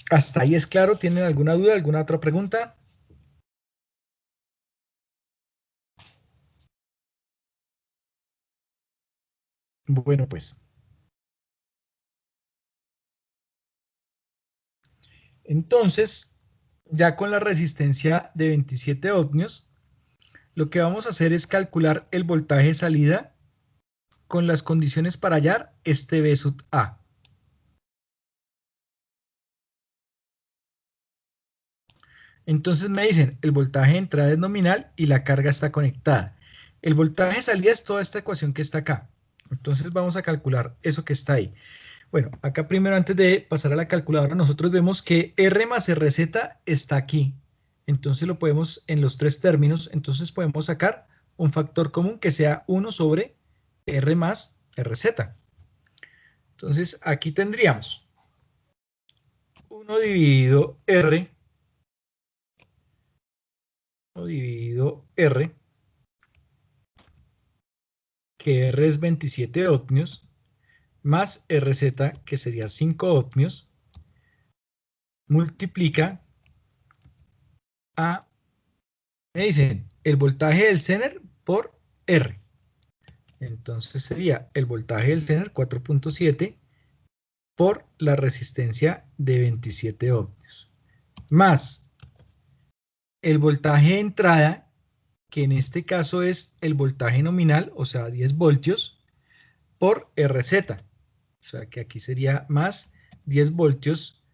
¿Hasta ahí es claro? ¿Tienen alguna duda, alguna otra pregunta? Bueno, pues. Entonces, ya con la resistencia de 27 ohmios, lo que vamos a hacer es calcular el voltaje de salida con las condiciones para hallar este V sub A. Entonces me dicen, el voltaje de entrada es nominal y la carga está conectada. El voltaje de salida es toda esta ecuación que está acá. Entonces vamos a calcular eso que está ahí. Bueno, acá primero antes de pasar a la calculadora, nosotros vemos que R más RZ está aquí. Entonces lo podemos en los tres términos, entonces podemos sacar un factor común que sea 1 sobre R más RZ. Entonces aquí tendríamos 1 dividido R, 1 dividido R, que R es 27 ohmios, más RZ, que sería 5 ohmios, multiplica a, me dicen, el voltaje del Zener por R. Entonces sería el voltaje del Zener 4.7 por la resistencia de 27 ohmios, más el voltaje de entrada, que en este caso es el voltaje nominal, o sea, 10 voltios, por RZ. O sea, que aquí sería más 10 voltios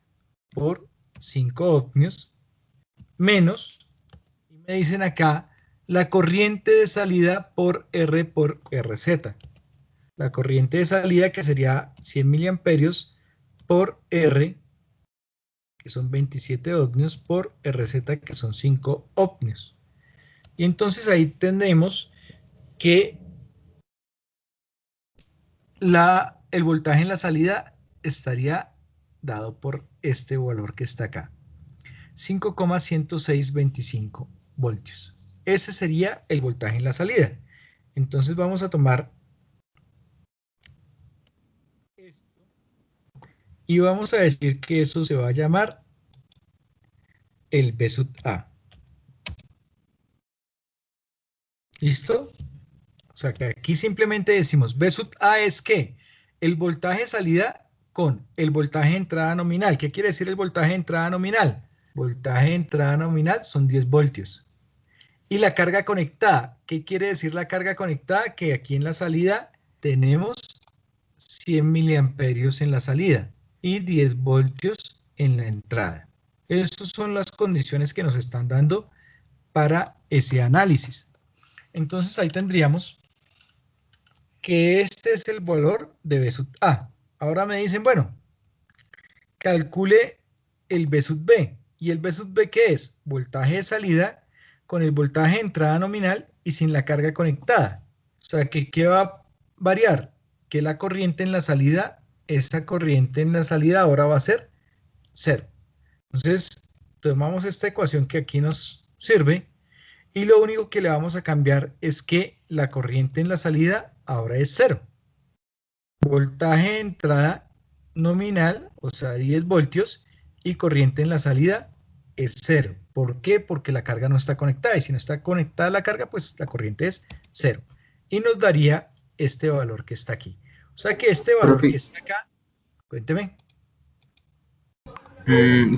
por 5 ohmios, menos, y me dicen acá, la corriente de salida por R por RZ. La corriente de salida que sería 100 miliamperios por R, que son 27 ohmios, por RZ, que son 5 ohmios. Y entonces ahí tendremos que el voltaje en la salida estaría dado por este valor que está acá. 5,10625 voltios. Ese sería el voltaje en la salida. Entonces vamos a tomar esto y vamos a decir que eso se va a llamar el V sub A. ¿Listo? O sea que aquí simplemente decimos V sub A es que el voltaje de salida con el voltaje de entrada nominal. ¿Qué quiere decir el voltaje de entrada nominal? Voltaje de entrada nominal son 10 voltios. Y la carga conectada. ¿Qué quiere decir la carga conectada? Que aquí en la salida tenemos 100 miliamperios en la salida y 10 voltios en la entrada. Estas son las condiciones que nos están dando para ese análisis. Entonces ahí tendríamos que este es el valor de V sub A. Ahora me dicen, bueno, calcule el V sub B. ¿Y el V sub B qué es? Voltaje de salida con el voltaje de entrada nominal y sin la carga conectada. O sea, que ¿qué va a variar? Que la corriente en la salida, esa corriente en la salida ahora va a ser 0. Entonces, tomamos esta ecuación que aquí nos sirve y lo único que le vamos a cambiar es que la corriente en la salida ahora es 0. Voltaje de entrada nominal, o sea, 10 voltios, y corriente en la salida es 0. ¿Por qué? Porque la carga no está conectada, y si no está conectada la carga, pues la corriente es 0. Y nos daría este valor que está aquí. O sea que este valor que está acá, cuénteme.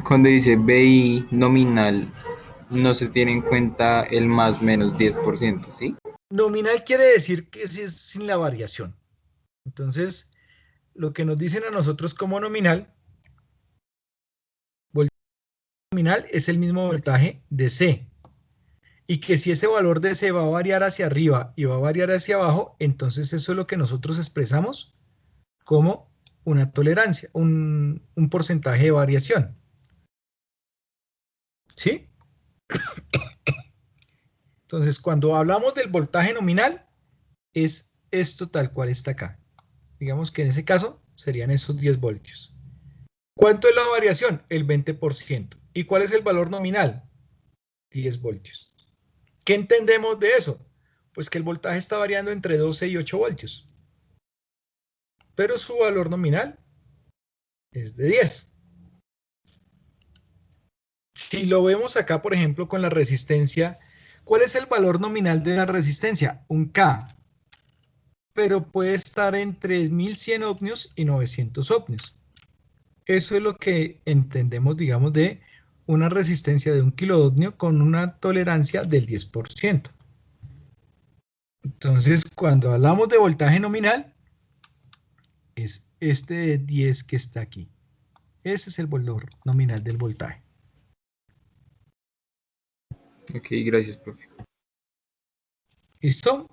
Cuando dice BI nominal, no se tiene en cuenta el más menos 10%, ¿sí?
Nominal quiere decir que es sin la variación. Entonces, lo que nos dicen a nosotros como nominal, voltaje nominal es el mismo voltaje de C. Y que si ese valor de C va a variar hacia arriba y va a variar hacia abajo, entonces eso es lo que nosotros expresamos como una tolerancia, un porcentaje de variación. ¿Sí? Entonces, cuando hablamos del voltaje nominal, es esto tal cual está acá. Digamos que en ese caso serían esos 10 voltios. ¿Cuánto es la variación? El 20%. ¿Y cuál es el valor nominal? 10 voltios. ¿Qué entendemos de eso? Pues que el voltaje está variando entre 12 y 8 voltios. Pero su valor nominal es de 10. Si lo vemos acá, por ejemplo, con la resistencia, ¿cuál es el valor nominal de la resistencia? Un K. Pero puede estar entre 1100 ohmios y 900 ohmios. Eso es lo que entendemos, digamos, de una resistencia de 1 kiloohmio con una tolerancia del 10%. Entonces, cuando hablamos de voltaje nominal, es este de 10 que está aquí. Ese es el valor nominal del voltaje.
Ok, gracias, profe.
¿Listo?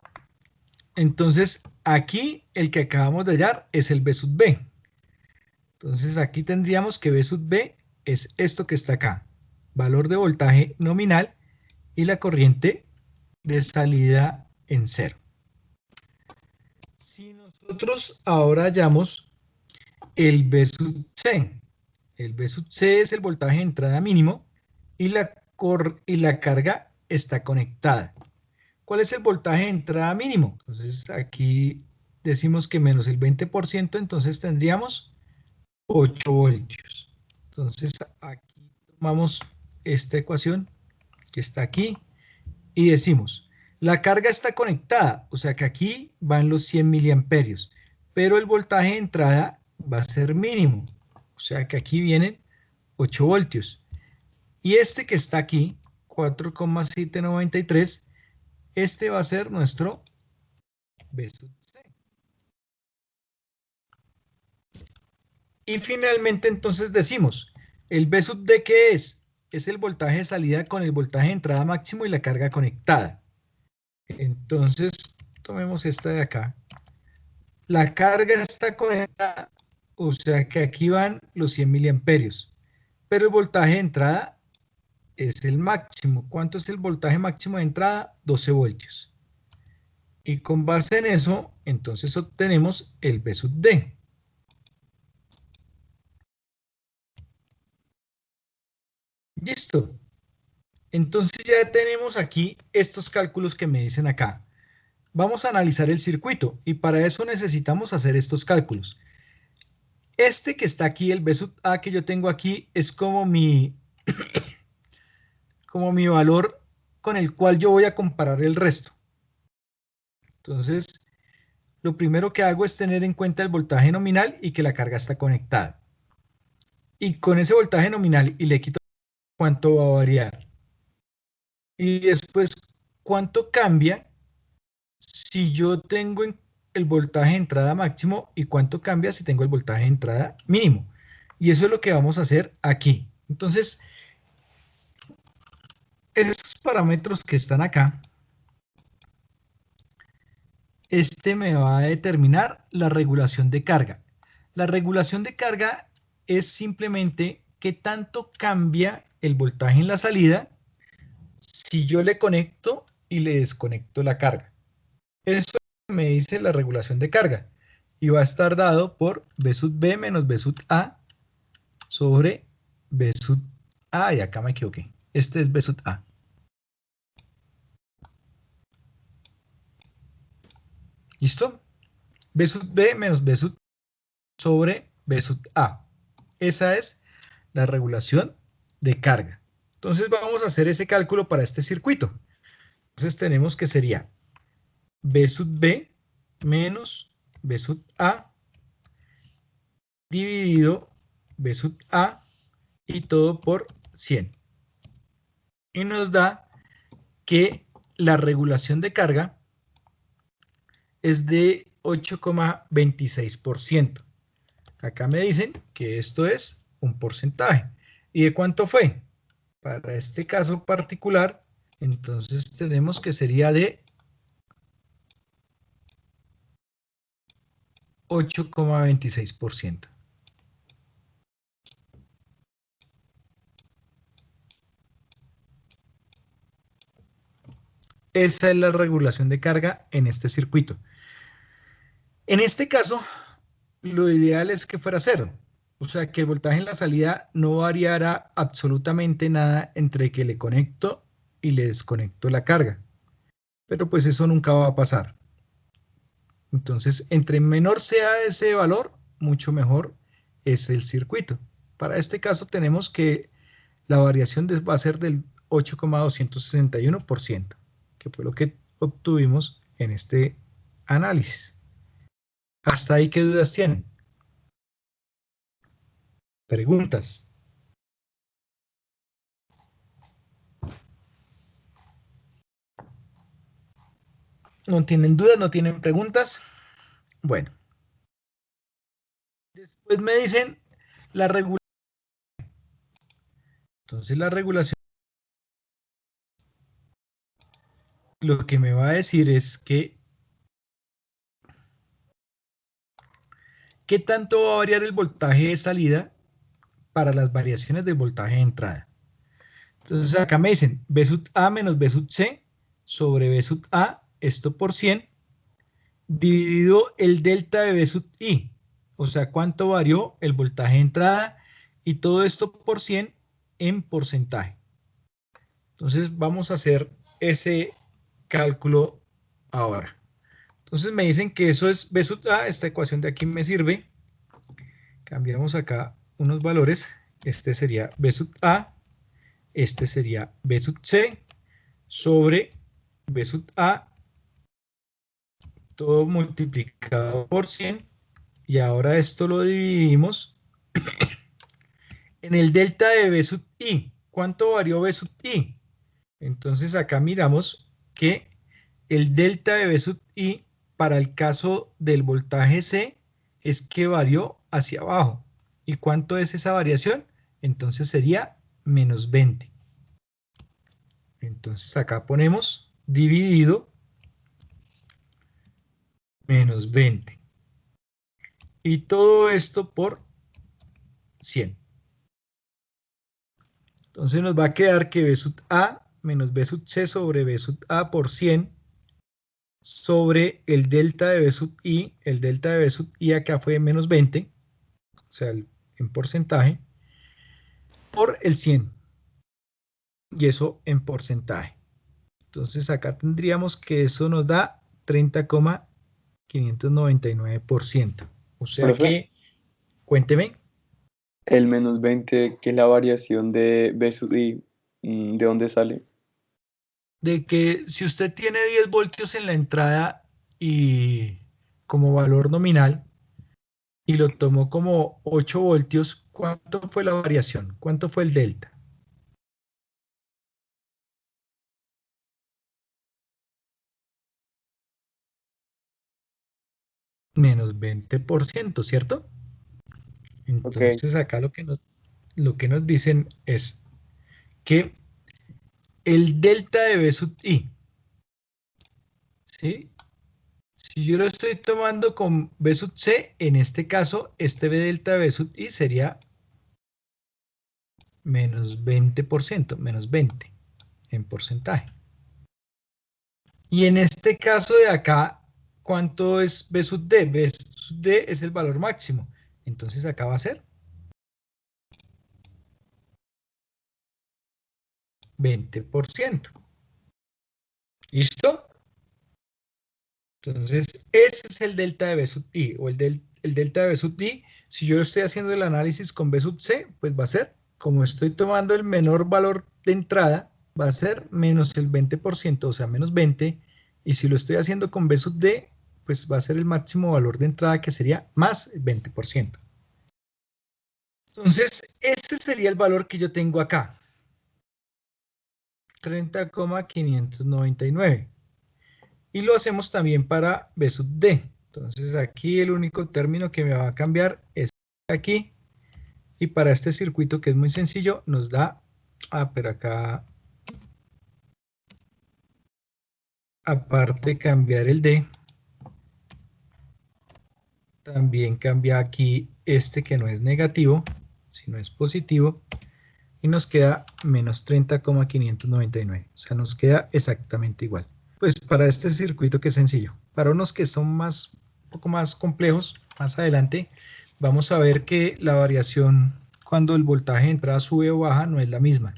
Entonces, aquí el que acabamos de hallar es el B sub B. Entonces, aquí tendríamos que B sub B es esto que está acá. Valor de voltaje nominal y la corriente de salida en cero. Si nosotros ahora hallamos el B sub C, el B sub C es el voltaje de entrada mínimo y la carga está conectada. ¿Cuál es el voltaje de entrada mínimo? Entonces aquí decimos que menos el 20%, entonces tendríamos 8 voltios. Entonces aquí tomamos esta ecuación que está aquí y decimos, la carga está conectada, o sea que aquí van los 100 miliamperios, pero el voltaje de entrada va a ser mínimo, o sea que aquí vienen 8 voltios. Y este que está aquí, 4,793, este va a ser nuestro B sub C. Y finalmente entonces decimos, ¿el B sub D qué es? Es el voltaje de salida con el voltaje de entrada máximo y la carga conectada. Entonces, tomemos esta de acá. La carga está conectada, o sea que aquí van los 100 miliamperios. Pero el voltaje de entrada es el máximo. ¿Cuánto es el voltaje máximo de entrada? 12 voltios. Y con base en eso, entonces obtenemos el B sub D. Listo. Entonces ya tenemos aquí estos cálculos que me dicen acá. Vamos a analizar el circuito y para eso necesitamos hacer estos cálculos. Este que está aquí, el B sub A que yo tengo aquí, es como mi valor con el cual yo voy a comparar el resto. Entonces, lo primero que hago es tener en cuenta el voltaje nominal y que la carga está conectada. Y con ese voltaje nominal y le quito cuánto va a variar. Y después, ¿cuánto cambia si yo tengo el voltaje de entrada máximo y cuánto cambia si tengo el voltaje de entrada mínimo? Y eso es lo que vamos a hacer aquí. Entonces, esos parámetros que están acá, este me va a determinar la regulación de carga. La regulación de carga es simplemente qué tanto cambia el voltaje en la salida si yo le conecto y le desconecto la carga. Eso me dice la regulación de carga y va a estar dado por B sub B menos B sub A sobre B sub A, y acá me equivoqué. Este es B sub A. ¿Listo? B sub B menos B sub sobre B sub A. Esa es la regulación de carga. Entonces vamos a hacer ese cálculo para este circuito. Entonces tenemos que sería B sub B menos B sub A dividido B sub A y todo por 100. Y nos da que la regulación de carga es de 8,26%. Acá me dicen que esto es un porcentaje. ¿Y de cuánto fue? Para este caso particular, entonces tenemos que sería de 8,26%. Esa es la regulación de carga en este circuito. En este caso, lo ideal es que fuera cero. O sea, que el voltaje en la salida no variara absolutamente nada entre que le conecto y le desconecto la carga. pero pues eso nunca va a pasar. Entonces, entre menor sea ese valor, mucho mejor es el circuito. Para este caso tenemos que la variación va a ser del 8,261%, que fue lo que obtuvimos en este análisis. ¿Hasta ahí qué dudas tienen? ¿Preguntas? ¿No tienen dudas? ¿No tienen preguntas? Bueno. Después me dicen la regulación. Entonces la regulación lo que me va a decir es que ¿qué tanto va a variar el voltaje de salida para las variaciones del voltaje de entrada? Entonces acá me dicen B sub A menos B sub C sobre B sub A, esto por 100, dividido el delta de B sub I. O sea, cuánto varió el voltaje de entrada y todo esto por 100 en porcentaje. Entonces vamos a hacer ese cálculo ahora. Entonces me dicen que eso es B sub A, esta ecuación de aquí me sirve. Cambiamos acá unos valores. Este sería B sub A, este sería B sub C sobre B sub A, todo multiplicado por 100. Y ahora esto lo dividimos en el delta de B sub I. ¿Cuánto varió B sub I? Entonces acá miramos que el delta de B sub I para el caso del voltaje C es que varió hacia abajo. ¿Y cuánto es esa variación? Entonces sería menos 20. Entonces acá ponemos dividido menos 20. Y todo esto por 100. Entonces nos va a quedar que B sub A menos B sub C sobre B sub A por 100 sobre el delta de B sub I. El delta de B sub I acá fue menos 20, o sea, en porcentaje, por el 100. Y eso en porcentaje. Entonces acá tendríamos que eso nos da 30,599%. O sea
Profe,
que, cuénteme.
el menos 20, que es la variación de B sub I, ¿de dónde sale?
De que si usted tiene 10 voltios en la entrada y como valor nominal y lo tomó como 8 voltios, ¿cuánto fue la variación? ¿Cuánto fue el delta? Menos 20%, ¿cierto?
Ok,
Entonces acá lo que nos dicen es que el delta de B sub I, ¿sí? Si yo lo estoy tomando con B sub C, en este caso, este delta de B sub I sería menos 20%, menos 20 en porcentaje. Y en este caso de acá, ¿cuánto es B sub D? B sub D es el valor máximo. Entonces acá va a ser 20%. ¿Listo? Entonces, ese es el delta de B sub I, o el delta de B sub I. Si yo estoy haciendo el análisis con B sub C, pues va a ser, como estoy tomando el menor valor de entrada, va a ser menos el 20%, o sea, menos 20. Y si lo estoy haciendo con B sub D, pues va a ser el máximo valor de entrada, que sería más el 20%. Entonces, ese sería el valor que yo tengo acá. 30,599. Y lo hacemos también para B sub D. Entonces aquí el único término que me va a cambiar es aquí. Y para este circuito, que es muy sencillo, nos da, pero acá, aparte de cambiar el D, también cambia aquí este que no es negativo, sino es positivo. Y nos queda menos 30,599. O sea, nos queda exactamente igual. Pues para este circuito que es sencillo. Para unos que son un poco más complejos, más adelante, vamos a ver que la variación cuando el voltaje de entrada sube o baja no es la misma.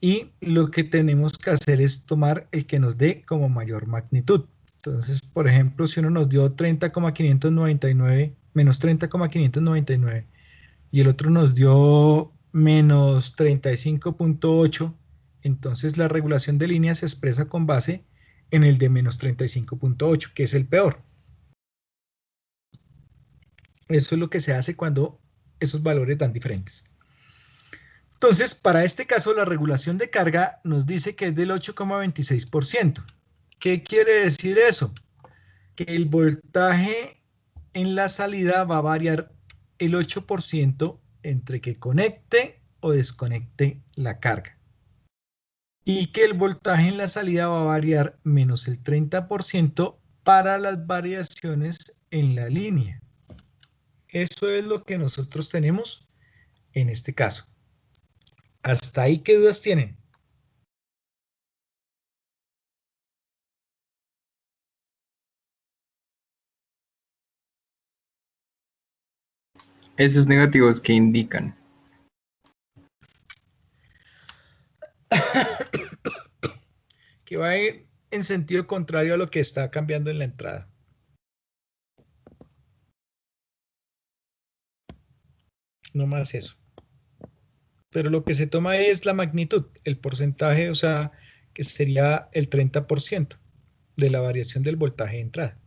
y lo que tenemos que hacer es tomar el que nos dé como mayor magnitud. Entonces, por ejemplo, si uno nos dio 30,599, menos 30,599 y el otro nos dio menos 35,8, entonces la regulación de línea se expresa con base en el de menos 35,8, que es el peor. Eso es lo que se hace cuando esos valores dan diferentes. Entonces, para este caso, la regulación de carga nos dice que es del 8,26%. ¿Qué quiere decir eso? Que el voltaje en la salida va a variar el 8% entre que conecte o desconecte la carga. Y que el voltaje en la salida va a variar menos el 30% para las variaciones en la línea. Eso es lo que nosotros tenemos en este caso. ¿Hasta ahí qué dudas tienen?
Esos negativos que indican.
Que va a ir en sentido contrario a lo que está cambiando en la entrada. No más eso. Pero lo que se toma es la magnitud, el porcentaje, o sea, que sería el 30% de la variación del voltaje de entrada.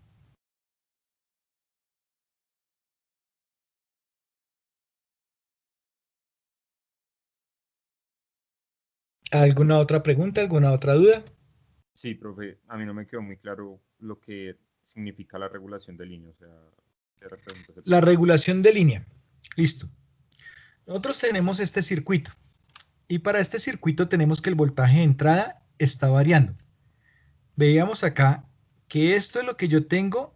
¿Alguna otra pregunta? ¿Alguna otra duda?
Sí, profe, a mí no me quedó muy claro lo que significa la regulación de línea. O sea, ¿qué representa ese
La
punto?
regulación de línea. Listo. Nosotros tenemos este circuito. Y para este circuito tenemos que el voltaje de entrada está variando. Veíamos acá que esto es lo que yo tengo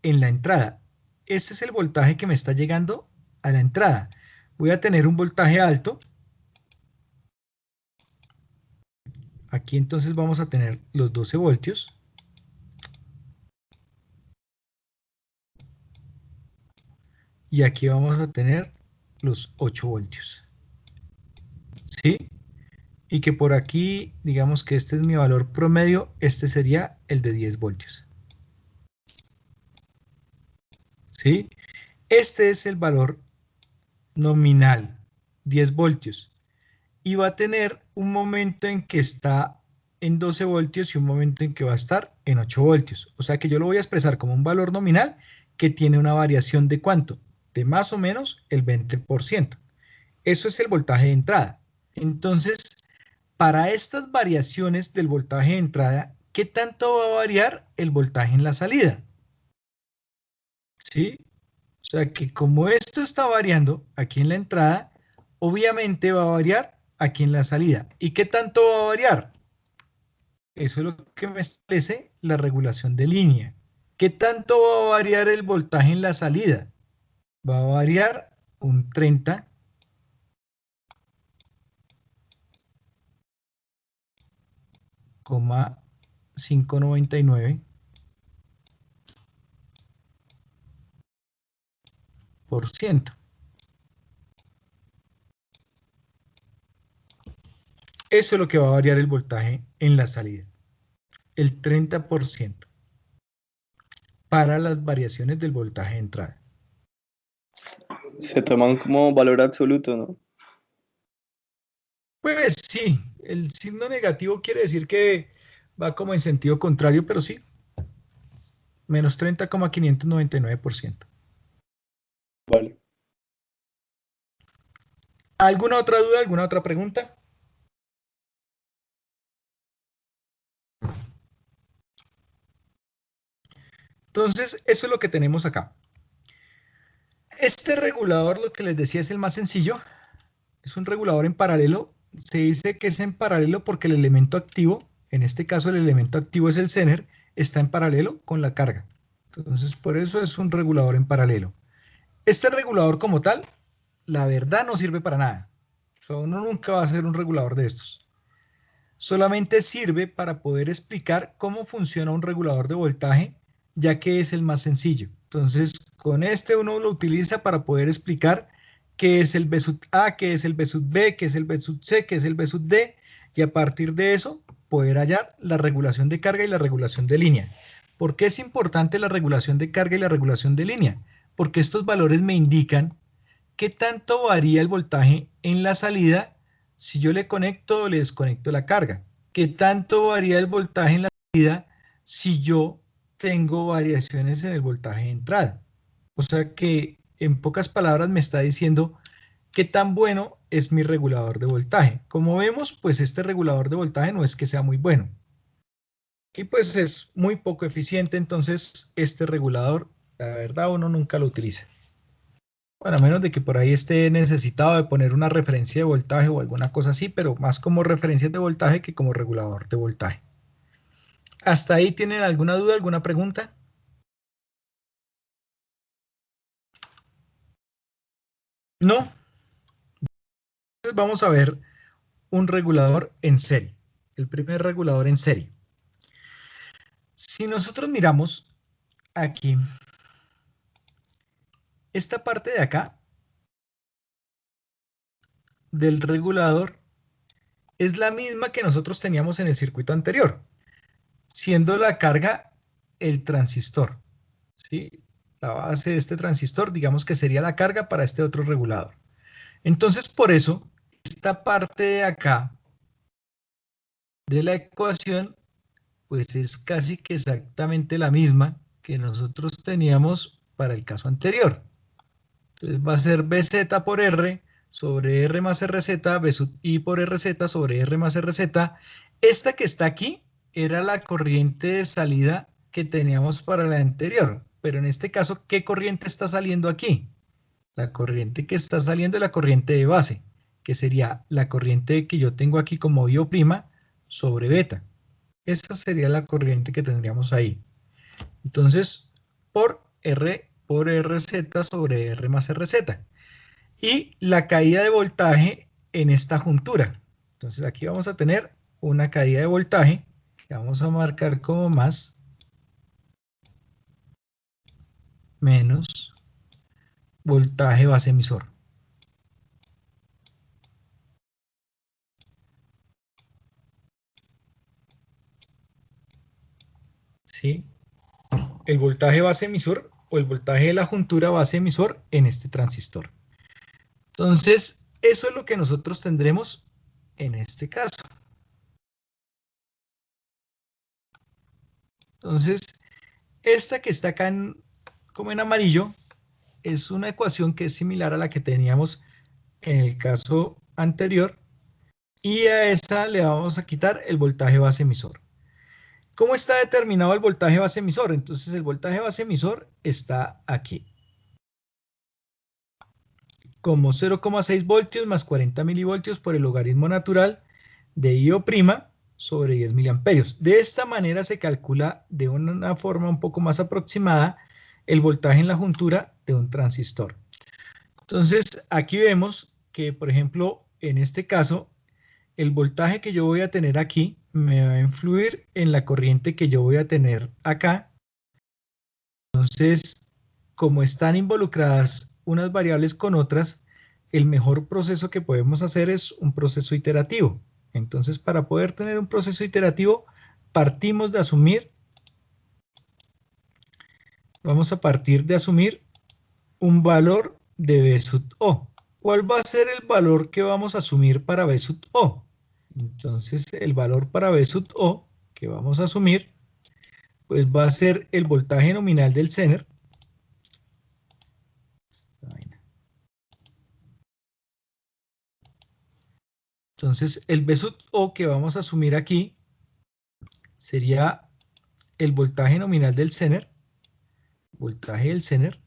en la entrada. Este es el voltaje que me está llegando a la entrada. Voy a tener un voltaje alto. Aquí entonces vamos a tener los 12 voltios. Y aquí vamos a tener los 8 voltios. ¿Sí? Y que por aquí, digamos que este es mi valor promedio, este sería el de 10 voltios. ¿Sí? Este es el valor nominal, 10 voltios. Y va a tener un momento en que está en 12 voltios y un momento en que va a estar en 8 voltios. O sea que yo lo voy a expresar como un valor nominal que tiene una variación de ¿cuánto? De más o menos el 20%. Eso es el voltaje de entrada. Entonces, para estas variaciones del voltaje de entrada, ¿qué tanto va a variar el voltaje en la salida? ¿Sí? O sea que como esto está variando aquí en la entrada, obviamente va a variar aquí en la salida. ¿Y qué tanto va a variar? Eso es lo que me establece la regulación de línea. ¿Qué tanto va a variar el voltaje en la salida? Va a variar un 30,599%. Eso es lo que va a variar el voltaje en la salida. El 30% para las variaciones del voltaje de entrada.
Se toman como valor absoluto, ¿no?
Pues sí, el signo negativo quiere decir que va como en sentido contrario, pero sí, menos 30,599%.
Vale.
¿Alguna otra duda, alguna otra pregunta? Entonces, eso es lo que tenemos acá. Este regulador, lo que les decía, es el más sencillo. Es un regulador en paralelo. Se dice que es en paralelo porque el elemento activo, en este caso el elemento activo es el Zener, está en paralelo con la carga. Entonces, por eso es un regulador en paralelo. Este regulador como tal, la verdad no sirve para nada. O sea, uno nunca va a ser un regulador de estos. Solamente sirve para poder explicar cómo funciona un regulador de voltaje, ya que es el más sencillo. Entonces, con este uno lo utiliza para poder explicar qué es el B sub A, qué es el B sub B, qué es el B sub C, qué es el B sub D, y a partir de eso poder hallar la regulación de carga y la regulación de línea. ¿Por qué es importante la regulación de carga y la regulación de línea? Porque estos valores me indican qué tanto varía el voltaje en la salida si yo le conecto o le desconecto la carga. ¿Qué tanto varía el voltaje en la salida si yo tengo variaciones en el voltaje de entrada? O sea que en pocas palabras me está diciendo qué tan bueno es mi regulador de voltaje. Como vemos, pues este regulador de voltaje no es que sea muy bueno. Y pues es muy poco eficiente, entonces este regulador, la verdad, uno nunca lo utiliza. Bueno, a menos de que por ahí esté necesitado de poner una referencia de voltaje o alguna cosa así, pero más como referencia de voltaje que como regulador de voltaje. ¿Hasta ahí tienen alguna duda, alguna pregunta? ¿No? Entonces vamos a ver un regulador en serie. El primer regulador en serie. Si nosotros miramos aquí, esta parte de acá del regulador es la misma que nosotros teníamos en el circuito anterior, siendo la carga el transistor, ¿sí? La base de este transistor, digamos que sería la carga para este otro regulador. Entonces, por eso, esta parte de acá de la ecuación, pues es casi que exactamente la misma que nosotros teníamos para el caso anterior. Entonces va a ser BZ por R sobre R más RZ, B sub I por RZ sobre R más RZ. Esta que está aquí era la corriente de salida que teníamos para la anterior. Pero en este caso, ¿qué corriente está saliendo aquí? La corriente que está saliendo es la corriente de base, que sería la corriente que yo tengo aquí como I' sobre beta. Esa sería la corriente que tendríamos ahí. Entonces, por RZ sobre R más RZ. Y la caída de voltaje en esta juntura. Entonces aquí vamos a tener una caída de voltaje que vamos a marcar como más menos voltaje base emisor. ¿Sí? El voltaje base emisor o el voltaje de la juntura base emisor en este transistor. Entonces, eso es lo que nosotros tendremos en este caso. Entonces, esta que está acá como en amarillo es una ecuación que es similar a la que teníamos en el caso anterior y a esa le vamos a quitar el voltaje base emisor. ¿Cómo está determinado el voltaje base emisor? Entonces el voltaje base emisor está aquí. Como 0,6 voltios más 40 milivoltios por el logaritmo natural de I' sobre 10 miliamperios. De esta manera se calcula de una forma un poco más aproximada el voltaje en la juntura de un transistor. Entonces aquí vemos que, por ejemplo, en este caso, el voltaje que yo voy a tener aquí me va a influir en la corriente que yo voy a tener acá. Entonces, como están involucradas unas variables con otras, el mejor proceso que podemos hacer es un proceso iterativo. Entonces, para poder tener un proceso iterativo, partimos de asumir, vamos a partir de asumir un valor de B sub O. ¿Cuál va a ser el valor que vamos a asumir para B sub O? Entonces, el valor para B sub O que vamos a asumir, pues va a ser el voltaje nominal del Zener. Entonces, el B sub O que vamos a asumir aquí sería el voltaje nominal del Zener, voltaje del Zener,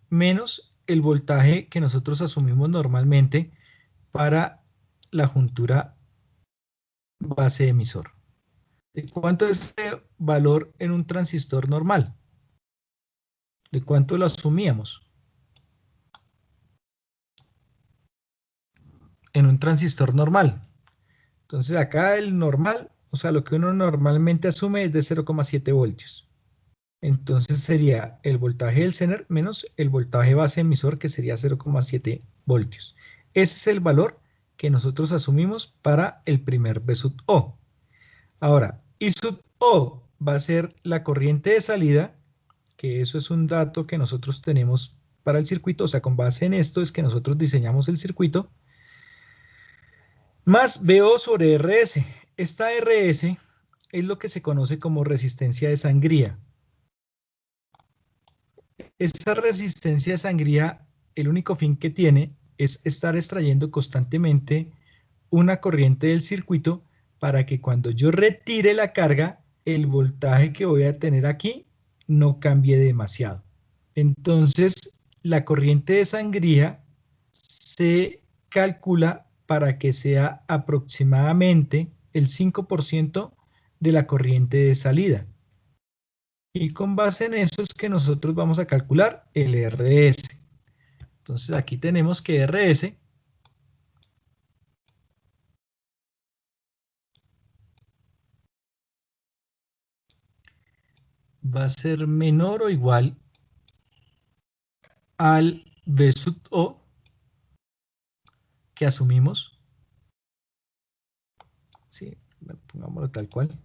menos el voltaje que nosotros asumimos normalmente para la juntura base emisor. ¿De cuánto es ese valor en un transistor normal? ¿De cuánto lo asumíamos? En un transistor normal. Entonces acá el normal, o sea, lo que uno normalmente asume es de 0,7 voltios. Entonces sería el voltaje del Zener menos el voltaje base emisor, que sería 0,7 voltios. Ese es el valor que nosotros asumimos para el primer V sub O. Ahora, I sub O va a ser la corriente de salida, que eso es un dato que nosotros tenemos para el circuito, o sea, con base en esto es que nosotros diseñamos el circuito, más VO sobre RS. Esta RS es lo que se conoce como resistencia de sangría. Esa resistencia de sangría, el único fin que tiene es estar extrayendo constantemente una corriente del circuito para que cuando yo retire la carga, el voltaje que voy a tener aquí no cambie demasiado. Entonces, la corriente de sangría se calcula para que sea aproximadamente el 5% de la corriente de salida. Y con base en eso es que nosotros vamos a calcular el RS. Entonces aquí tenemos que RS va a ser menor o igual al V sub O que asumimos. Sí, pongámoslo tal cual.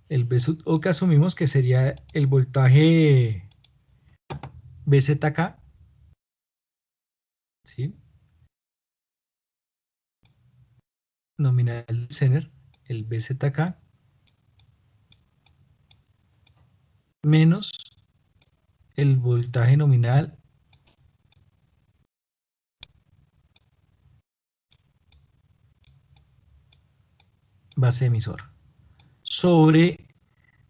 El V sub O que asumimos que sería el voltaje VZK. ¿Sí? Nominal del Zener, el VZK, menos el voltaje nominal base emisor sobre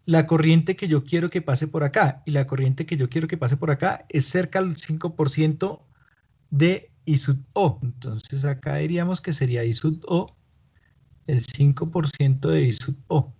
la corriente que yo quiero que pase por acá. Y la corriente que yo quiero que pase por acá es cerca del 5% de I sub O. Entonces acá diríamos que sería I sub O, el 5% de I sub O.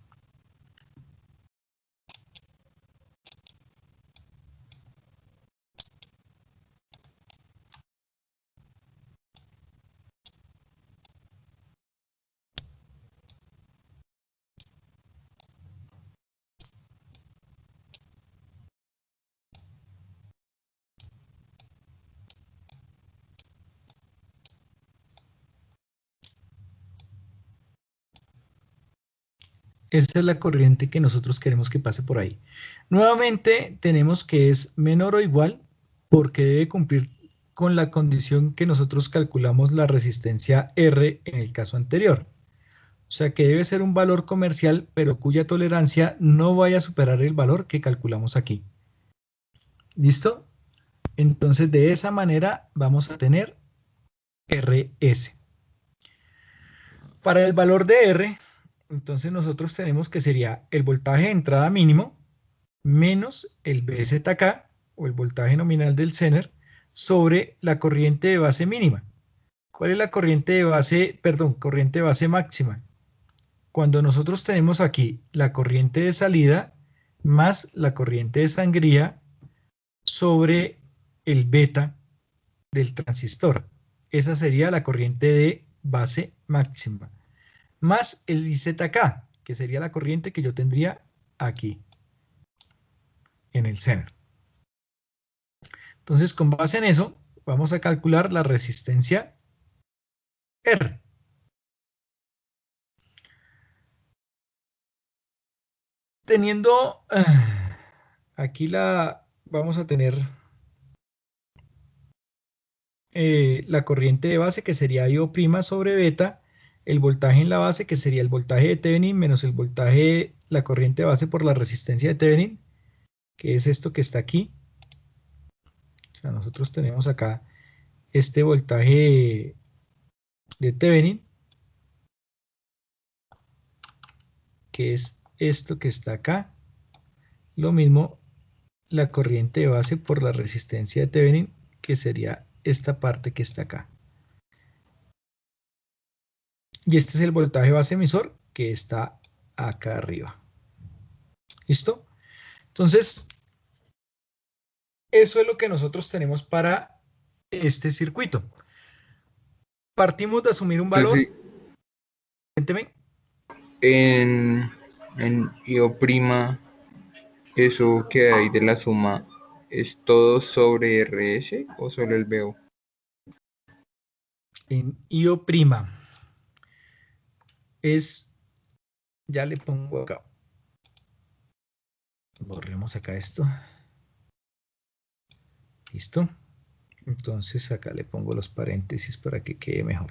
Esa es la corriente que nosotros queremos que pase por ahí. Nuevamente tenemos que es menor o igual porque debe cumplir con la condición que nosotros calculamos la resistencia R en el caso anterior. O sea que debe ser un valor comercial, pero cuya tolerancia no vaya a superar el valor que calculamos aquí. ¿Listo? Entonces de esa manera vamos a tener RS. Para el valor de R, entonces nosotros tenemos que sería el voltaje de entrada mínimo menos el VZK o el voltaje nominal del Zener sobre la corriente de base mínima. ¿Cuál es la corriente de base, corriente de base máxima? Cuando nosotros tenemos aquí la corriente de salida más la corriente de sangría sobre el beta del transistor. Esa sería la corriente de base máxima. Más el IZK, que sería la corriente que yo tendría aquí, en el Zener. Entonces, con base en eso, vamos a calcular la resistencia R. Teniendo aquí vamos a tener la corriente de base que sería IO' sobre beta, el voltaje en la base que sería el voltaje de Thevenin menos el voltaje, la corriente de base por la resistencia de Thevenin, que es esto que está aquí. O sea, nosotros tenemos acá este voltaje de Thevenin, que es esto que está acá. Lo mismo la corriente de base por la resistencia de Thevenin, que sería esta parte que está acá. Y este es el voltaje base emisor que está acá arriba. ¿Listo? Entonces, eso es lo que nosotros tenemos para este circuito. Partimos de asumir un valor.
Profe,
Cuénteme.
en IO', eso que hay de la suma, ¿es todo sobre RS o solo el VO?
en IO', es, ya le pongo acá, borremos acá esto, listo, entonces acá le pongo los paréntesis para que quede mejor.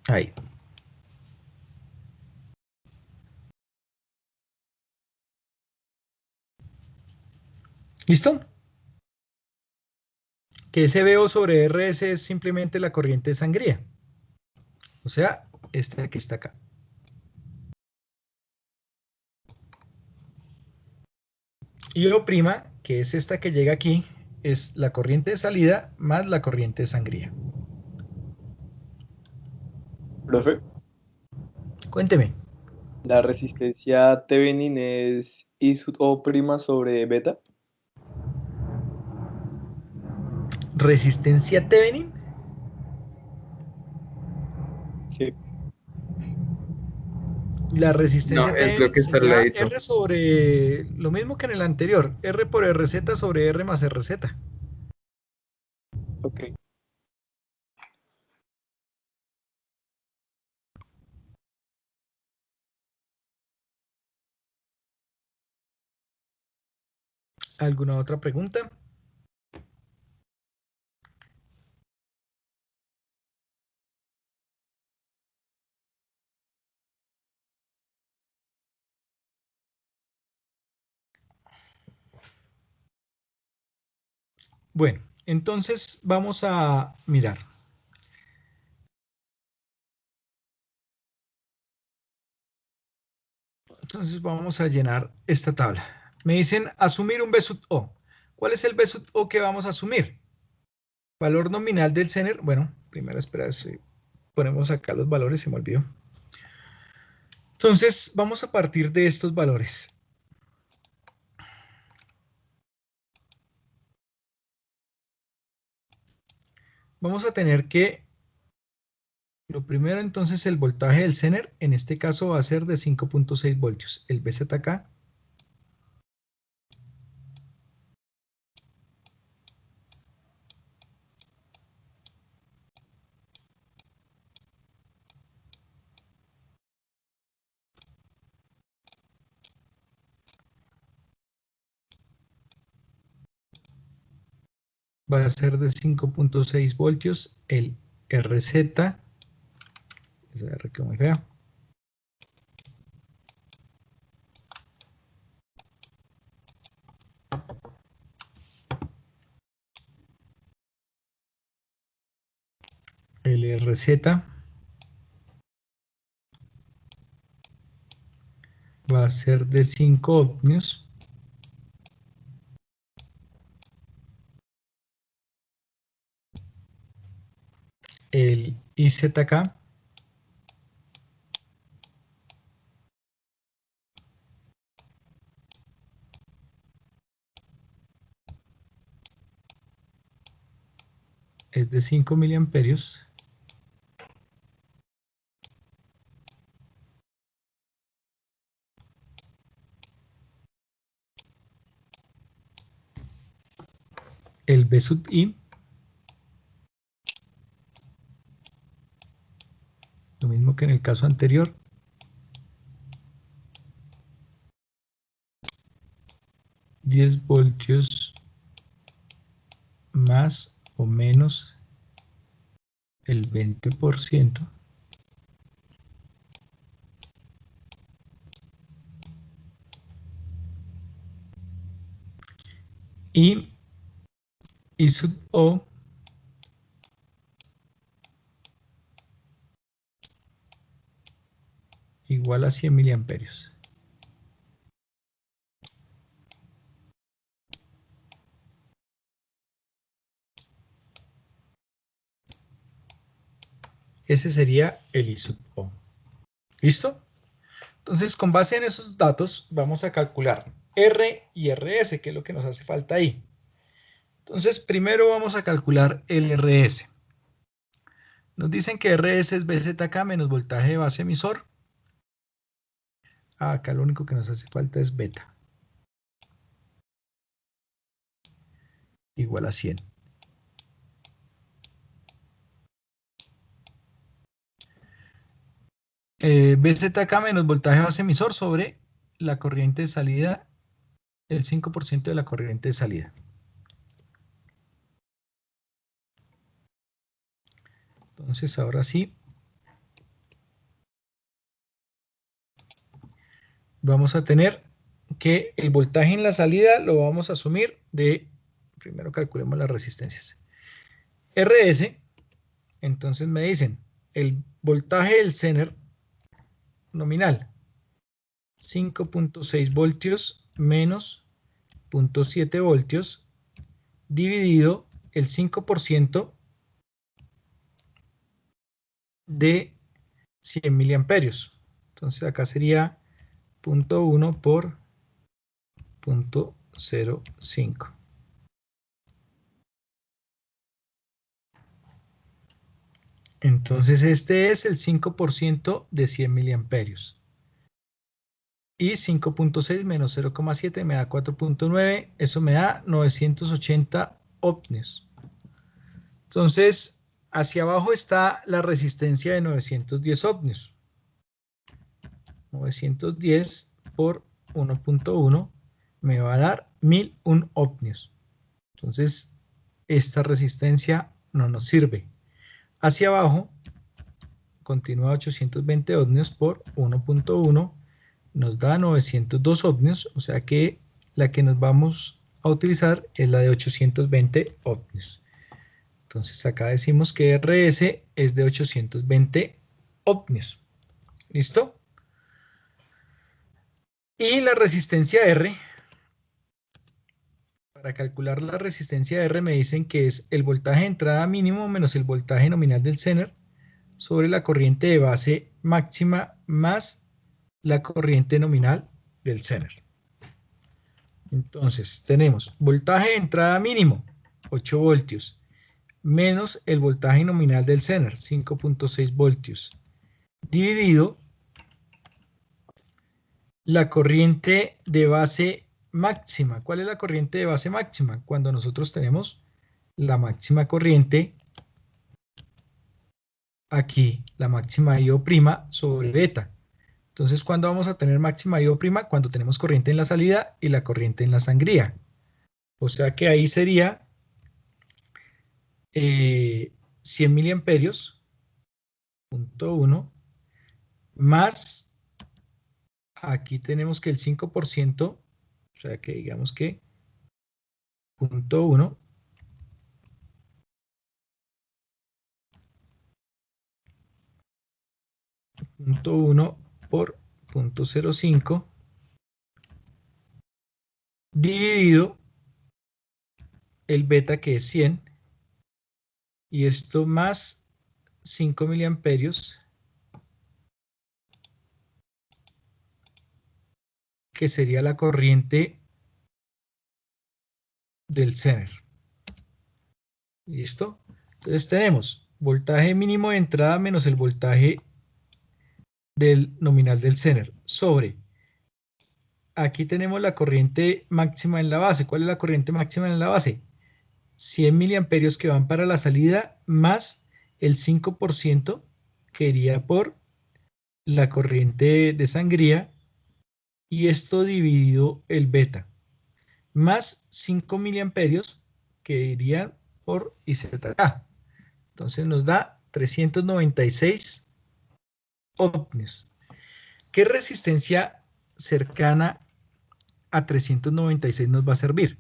Ahí. ¿Listo? Que ese VO sobre RS es simplemente la corriente de sangría. O sea, esta que está acá. Y O', que es esta que llega aquí, es la corriente de salida más la corriente de sangría.
Profe,
Cuénteme.
la resistencia Thevenin es I sub O' sobre beta.
Resistencia Thevenin.
Sí.
La
No,
resistencia
es lo
Thevenin
que está al
sería
ladito.
R sobre lo mismo que en el anterior. R por RZ sobre R más RZ.
Ok.
¿Alguna otra pregunta? Bueno, entonces vamos a mirar. Entonces vamos a llenar esta tabla. Me dicen asumir un B sub O. ¿Cuál es el B sub O que vamos a asumir? Valor nominal del Zener. Bueno, primero espera, si ponemos acá los valores, se me olvidó. Entonces vamos a partir de estos valores. Vamos a tener que, lo primero entonces el voltaje del Zener, en este caso va a ser de 5.6 voltios. El BZK va a ser de 5.6 voltios. El RZ, esa R que muy fea. El RZ va a ser de 5 ohmios. El IZK es de 5 miliamperios. El B sub I, lo mismo que en el caso anterior, 10 voltios más o menos el 20%. Y I sub O igual a 100 miliamperios. Ese sería el I sub O. ¿Listo? Entonces, con base en esos datos, vamos a calcular R y RS, que es lo que nos hace falta ahí. Entonces, primero vamos a calcular el RS. Nos dicen que RS es BZK menos voltaje de base emisor Acá lo único que nos hace falta es beta. Igual a 100. BZK menos voltaje base emisor sobre la corriente de salida, el 5% de la corriente de salida. Entonces ahora sí, vamos a tener que el voltaje en la salida lo vamos a asumir de, primero calculemos las resistencias. RS, entonces me dicen, el voltaje del Zener nominal, 5.6 voltios menos 0.7 voltios, dividido el 5% de 100 miliamperios. Entonces acá sería 0.1 por 0.05. Entonces este es el 5% de 100 miliamperios. Y 5.6 menos 0.7 me da 4.9. Eso me da 980 ohmios. Entonces, hacia abajo está la resistencia de 910 ohmios. 910 por 1.1 me va a dar 1001 ohmios. Entonces, esta resistencia no nos sirve. Hacia abajo, continúa 820 ohmios por 1.1, nos da 902 ohmios, o sea que la que nos vamos a utilizar es la de 820 ohmios. Entonces acá decimos que RS es de 820 ohmios. ¿Listo? Y la resistencia R, para calcular la resistencia R me dicen que es el voltaje de entrada mínimo menos el voltaje nominal del Zener sobre la corriente de base máxima más la corriente nominal del Zener. Entonces tenemos voltaje de entrada mínimo, 8 voltios, menos el voltaje nominal del Zener, 5.6 voltios, dividido la corriente de base máxima. ¿Cuál es la corriente de base máxima? Cuando nosotros tenemos la máxima corriente aquí, la máxima IO' sobre beta. Entonces, ¿cuándo vamos a tener máxima IO'? Cuando tenemos corriente en la salida y la corriente en la sangría. O sea que ahí sería 100 miliamperios, punto 1, más, aquí tenemos que el 5%, o sea que digamos que punto 1, punto 1 por punto 0.5 dividido el beta que es 100 y esto más 5 miliamperios que sería la corriente del Zener. ¿Listo? Entonces tenemos voltaje mínimo de entrada menos el voltaje del nominal del Zener sobre, aquí tenemos la corriente máxima en la base. ¿Cuál es la corriente máxima en la base? 100 miliamperios que van para la salida más el 5% que iría por la corriente de sangría y esto dividido el beta más 5 miliamperios que irían por IZK. Entonces nos da 396 ohmios. ¿Qué resistencia cercana a 396 nos va a servir?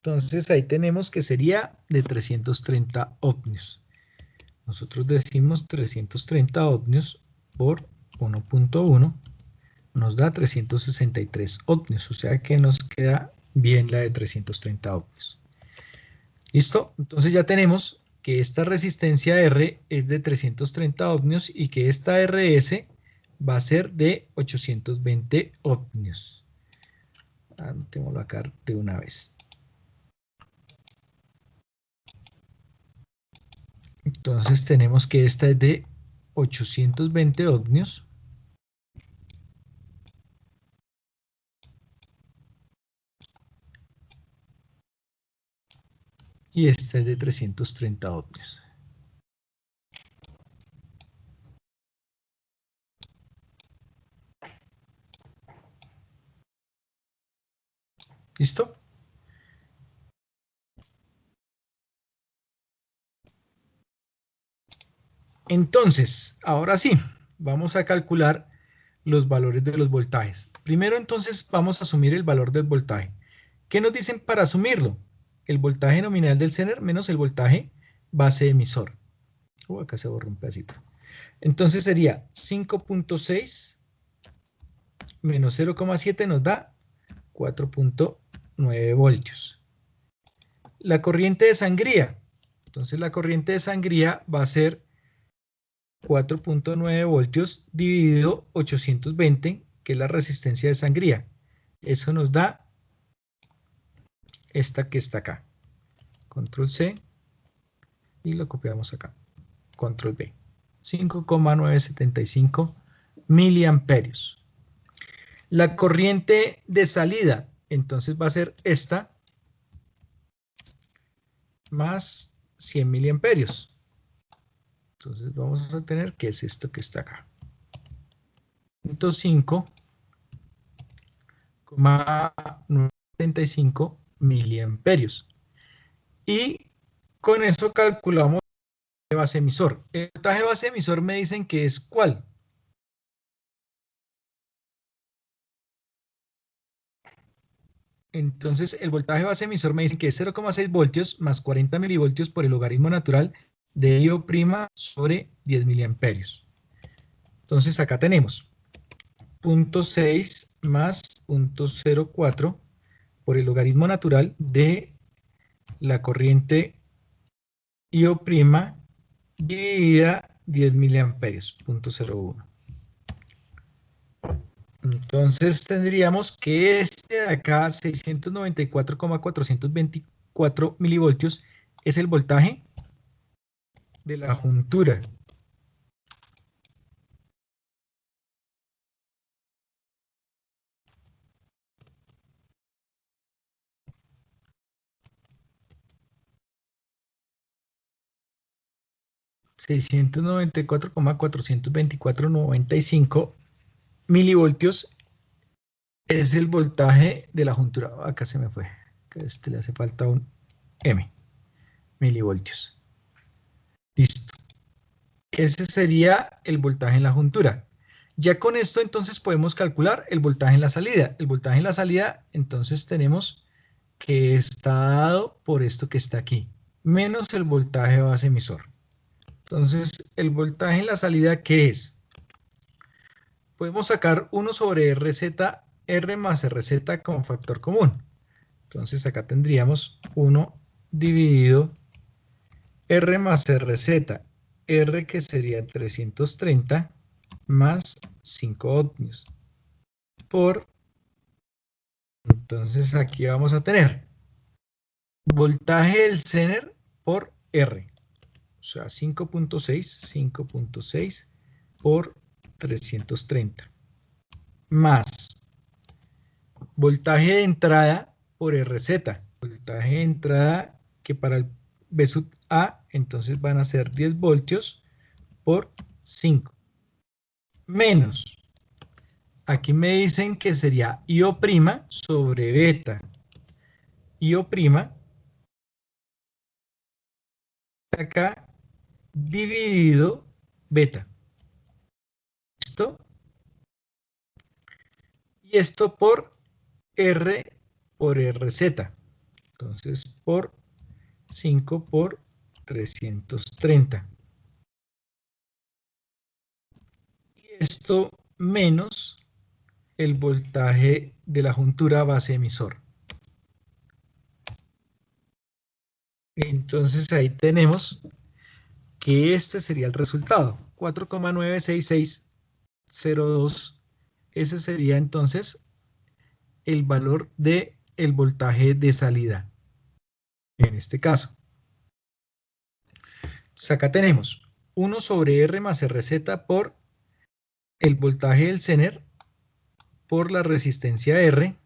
Entonces ahí tenemos que sería de 330 ohmios. Nosotros decimos 330 ohmios por 1.1 nos da 363 ohmios, o sea que nos queda bien la de 330 ohmios. ¿Listo? Entonces ya tenemos que esta resistencia R es de 330 ohmios y que esta RS va a ser de 820 ohmios. Anotémoslo acá de una vez. Entonces tenemos que esta es de 820 ohmios. Y esta es de 330 ohmios. ¿Listo? Entonces, ahora sí, vamos a calcular los valores de los voltajes. Primero, entonces, vamos a asumir el valor del voltaje. ¿Qué nos dicen para asumirlo? El voltaje nominal del Zener menos el voltaje base emisor. Acá se borró un pedacito. Entonces sería 5.6 menos 0,7 nos da 4.9 voltios. La corriente de sangría. Entonces la corriente de sangría va a ser 4.9 voltios dividido 820, que es la resistencia de sangría. Eso nos da esta que está acá. Control C y lo copiamos acá. Control V. 5,975 miliamperios. La corriente de salida, entonces va a ser esta más 100 miliamperios. Entonces vamos a tener que es esto que está acá. 105,975 miliamperios. Y con eso calculamos el base emisor. El voltaje base emisor me dicen que es ¿cuál? Entonces el voltaje base emisor me dicen que es 0,6 voltios más 40 milivoltios por el logaritmo natural de I' sobre 10 miliamperios. Entonces acá tenemos 0.6 más 0.04 por el logaritmo natural de la corriente I' dividida 10 miliamperios, 0.01. Entonces tendríamos que este de acá, 694,424 milivoltios, es el voltaje de la juntura. $694,424,95 milivoltios es el voltaje de la juntura. Acá se me fue. Que le hace falta un M. Milivoltios. Listo. Ese sería el voltaje en la juntura. Ya con esto entonces podemos calcular el voltaje en la salida. El voltaje en la salida entonces tenemos que está dado por esto que está aquí, menos el voltaje base emisor. Entonces el voltaje en la salida, ¿qué es? Podemos sacar 1 sobre R más RZ como factor común. Entonces acá tendríamos 1 dividido R más RZ. R que sería 330 más 5 ohmios. Por, entonces aquí vamos a tener voltaje del Zener por R. O sea, 5.6 por 330. Más voltaje de entrada por RZ. Voltaje de entrada que para el B sub A, entonces van a ser 10 voltios por 5. Menos, aquí me dicen que sería IO' sobre beta. IO' acá dividido beta. ¿Listo? Y esto por R por RZ. Entonces por 5 por 330. Y esto menos el voltaje de la juntura base emisor. Entonces ahí tenemos que este sería el resultado. 4,96602. Ese sería entonces el valor del voltaje de salida. En este caso. Entonces acá tenemos 1 sobre R más RZ por el voltaje del Zener por la resistencia R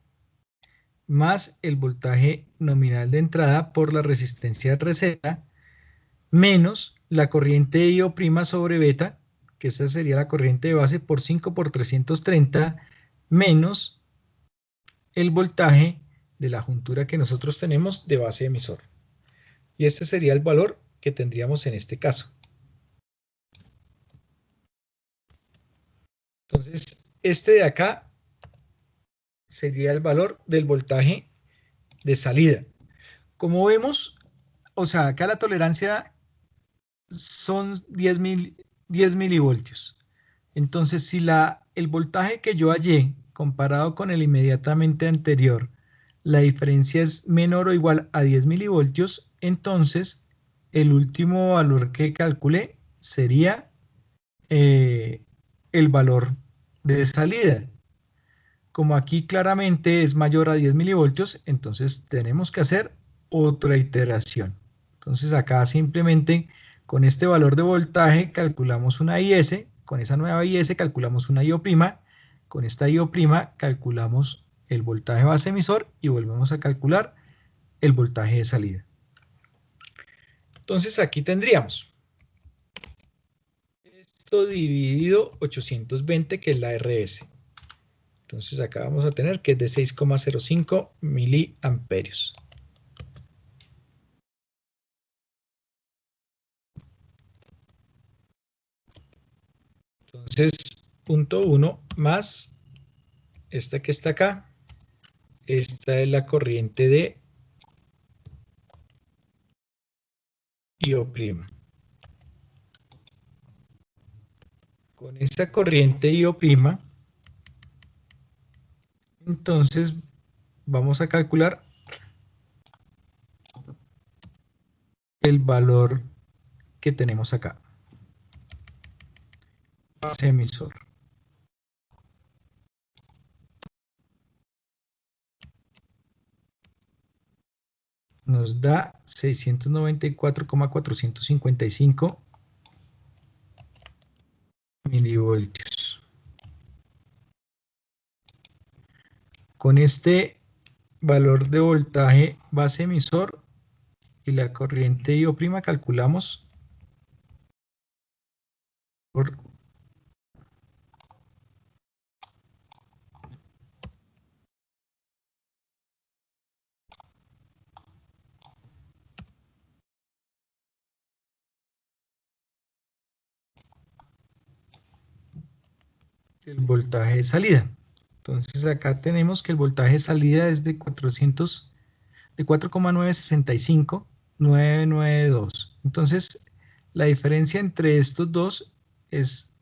más el voltaje nominal de entrada por la resistencia RZ menos la corriente IO' sobre beta, que esa sería la corriente de base por 5 por 330 menos el voltaje de la juntura que nosotros tenemos de base emisor. Y este sería el valor que tendríamos en este caso. Entonces, este de acá sería el valor del voltaje de salida. Como vemos, o sea, acá la tolerancia son 10 milivoltios. Entonces, si el voltaje que yo hallé comparado con el inmediatamente anterior, la diferencia es menor o igual a 10 milivoltios, entonces el último valor que calculé sería el valor de salida. Como aquí claramente es mayor a 10 milivoltios, entonces tenemos que hacer otra iteración. Entonces acá simplemente con este valor de voltaje calculamos una IS, con esa nueva IS calculamos una IO', con esta IO' calculamos el voltaje base emisor y volvemos a calcular el voltaje de salida. Entonces aquí tendríamos esto dividido 820, que es la RS. Entonces acá vamos a tener que es de 6,05 miliamperios. Entonces, punto 1 más esta que está acá. Esta es la corriente de IO'. Con esta corriente IO', entonces vamos a calcular el valor que tenemos acá. Base emisor. Nos da 694,455 milivoltios. Con este valor de voltaje base emisor y la corriente IO' calculamos por el voltaje de salida. Entonces acá tenemos que el voltaje de salida es de 4,965,992. Entonces la diferencia entre estos dos es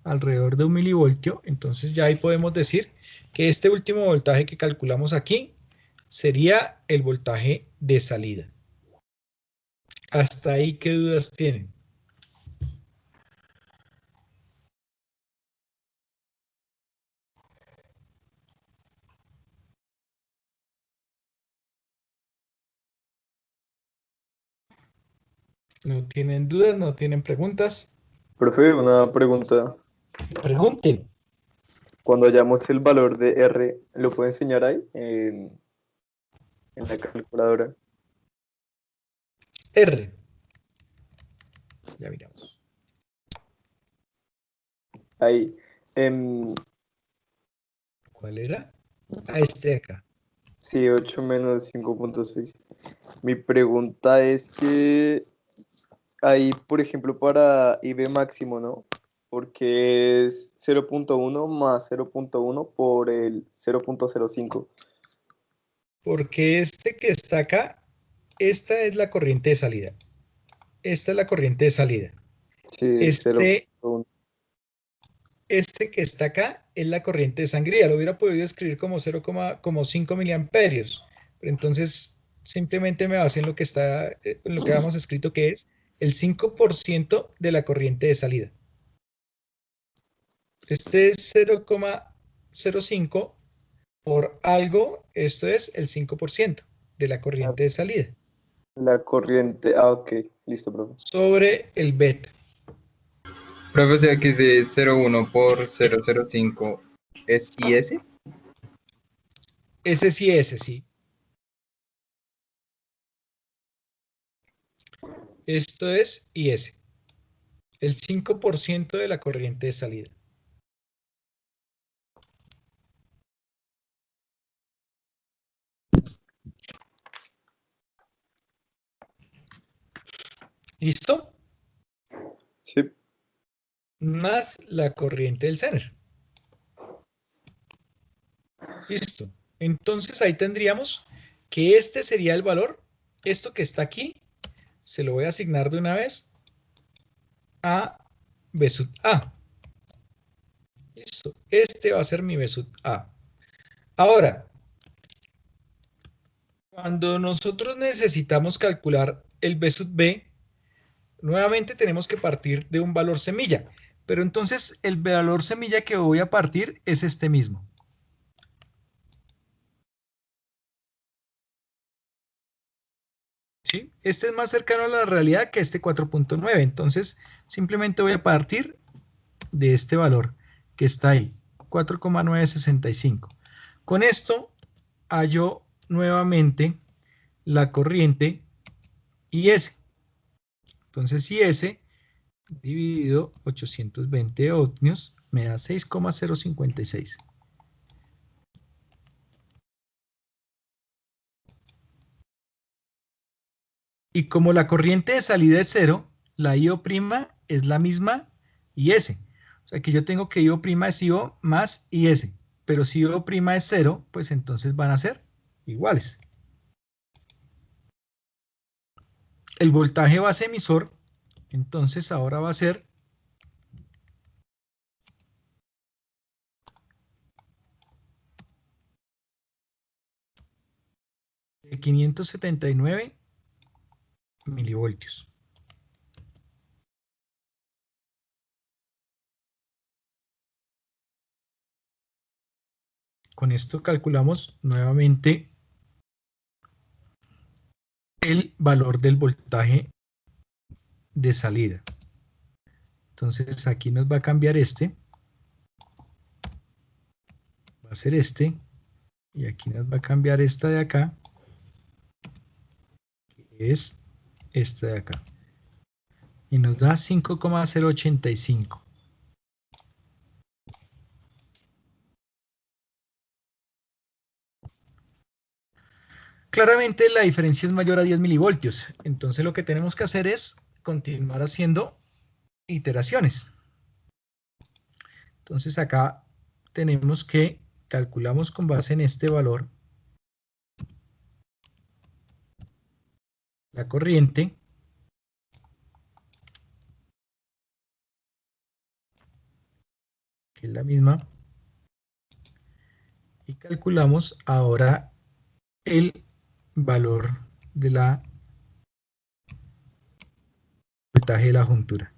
alrededor de 1 milivoltio. Entonces ya ahí podemos decir que este último voltaje que calculamos aquí sería el voltaje de salida. ¿Hasta ahí qué dudas tienen? ¿No tienen dudas? ¿No tienen preguntas?
Profe, una pregunta.
Pregunten.
Cuando hallamos el valor de R, ¿lo puede enseñar ahí en la calculadora?
R. Ya miramos.
Ahí.
¿Cuál era? A este acá.
Sí, 8 menos 5,6. Mi pregunta es que ahí, por ejemplo, para IB máximo, ¿no? Porque es 0,1 más 0,1 por el 0,05.
Porque este que está acá, esta es la corriente de salida. Esta es la corriente de salida.
Sí,
Este
0,1.
que está acá es la corriente de sangría. Lo hubiera podido escribir como 0,5 miliamperios. Pero entonces simplemente me basé en lo que está, en lo que habíamos escrito, que es el 5% de la corriente de salida. Este es 0,05 por algo, esto es el 5% de la corriente de salida.
La corriente, ok. Listo, profe.
sobre el beta.
Profe, o sea que ese 0,1 por 0,05 es IS.
Ese sí, ese sí. Esto es IS. El 5% de la corriente de salida. ¿Listo?
Sí.
Más la corriente del Zener. Listo. Entonces ahí tendríamos que este sería el valor. Esto que está aquí, se lo voy a asignar de una vez a B sub A. Listo. Este va a ser mi B sub A. Ahora, cuando nosotros necesitamos calcular el B sub B, nuevamente tenemos que partir de un valor semilla. Pero entonces el valor semilla que voy a partir es este mismo. ¿Sí? Este es más cercano a la realidad que este 4.9. Entonces simplemente voy a partir de este valor que está ahí, 4,965. Con esto hallo nuevamente la corriente IS. Entonces IS dividido 820 ohmios me da 6,056. Y como la corriente de salida es cero, la IO' es la misma IS. O sea que yo tengo que IO' es IO más IS. Pero si IO' es cero, pues entonces van a ser iguales. El voltaje base emisor, entonces ahora va a ser de 579 milivoltios. Con esto calculamos nuevamente el valor del voltaje de salida. Entonces aquí nos va a cambiar este, va a ser este, y aquí nos va a cambiar esta de acá, que es esta de acá. Y nos da 5,085. Claramente la diferencia es mayor a 10 milivoltios. Entonces lo que tenemos que hacer es continuar haciendo iteraciones. Entonces acá tenemos que calculamos con base en este valor la corriente que es la misma, y calculamos ahora el valor de la voltaje de la juntura.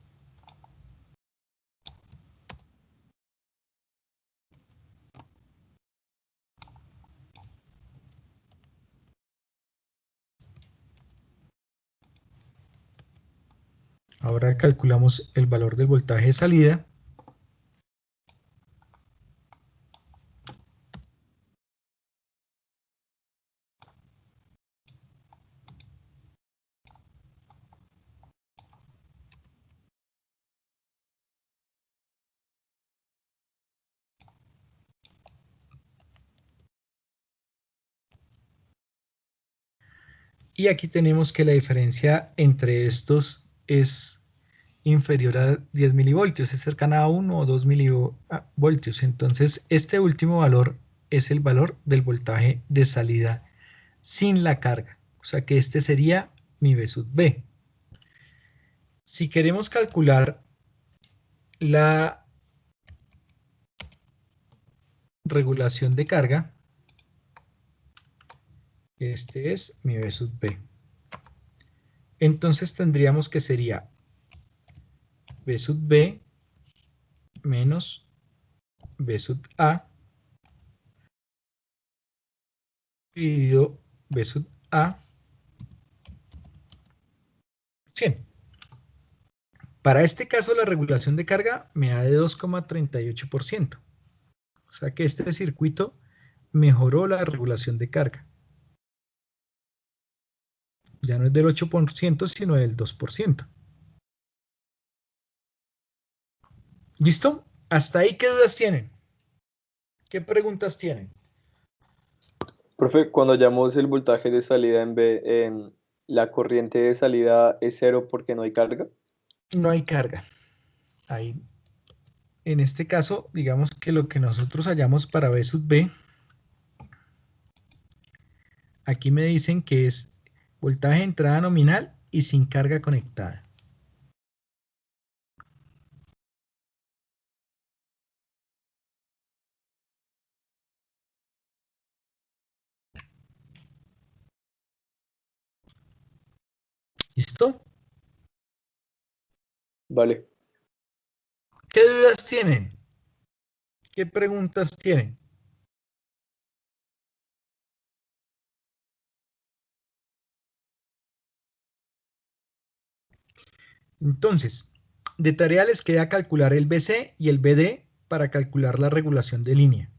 Ahora calculamos el valor del voltaje de salida. Y aquí tenemos que la diferencia entre estos es inferior a 10 milivoltios, es cercana a 1 o 2 milivoltios. Entonces, este último valor es el valor del voltaje de salida sin la carga. O sea que este sería mi V sub B. Si queremos calcular la regulación de carga, este es mi V sub B. Entonces tendríamos que sería V sub B menos V sub A dividido V sub A 100. Para este caso, la regulación de carga me da de 2,38%. O sea que este circuito mejoró la regulación de carga. Ya no es del 8%, sino del 2%. ¿Listo? ¿Hasta ahí qué dudas tienen? ¿Qué preguntas tienen?
Profe, cuando hallamos el voltaje de salida en B, la corriente de salida es cero porque no hay carga.
No hay carga. Ahí, en este caso, digamos que lo que nosotros hallamos para B sub B, aquí me dicen que es voltaje de entrada nominal y sin carga conectada. ¿Listo?
Vale.
¿Qué dudas tienen? ¿Qué preguntas tienen? Entonces, de tarea les queda calcular el BC y el BD para calcular la regulación de línea.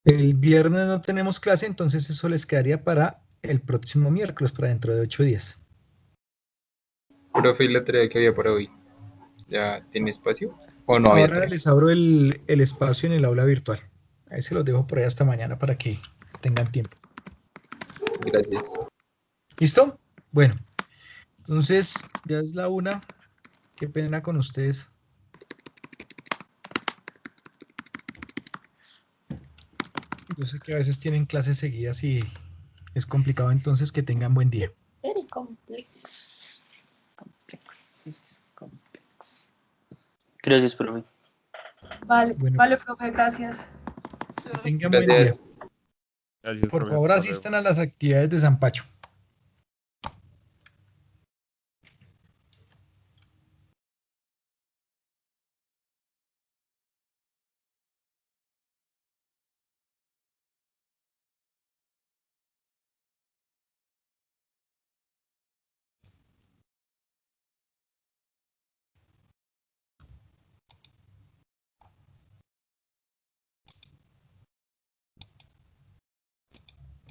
El viernes no tenemos clase, entonces eso les quedaría para el próximo miércoles, para dentro de 8 días.
Profe, ¿y la tarea que había para hoy? ¿Ya tiene espacio? ¿O no había
Ahora
tarea?
les abro el espacio en el aula virtual. Ahí se los dejo por ahí hasta mañana para que tengan tiempo.
Gracias.
¿Listo? Bueno, entonces ya es la 1. Qué pena con ustedes. Yo sé que a veces tienen clases seguidas y es complicado, entonces que tengan buen día.
Very complex. Complex. Complex. Gracias, profe.
Vale,
Bueno,
vale,
pues,
profe, gracias.
que tengan buen día.
Gracias.
Gracias,
Por
profe.
favor,
Hasta luego.
asistan a las actividades de San Pacho.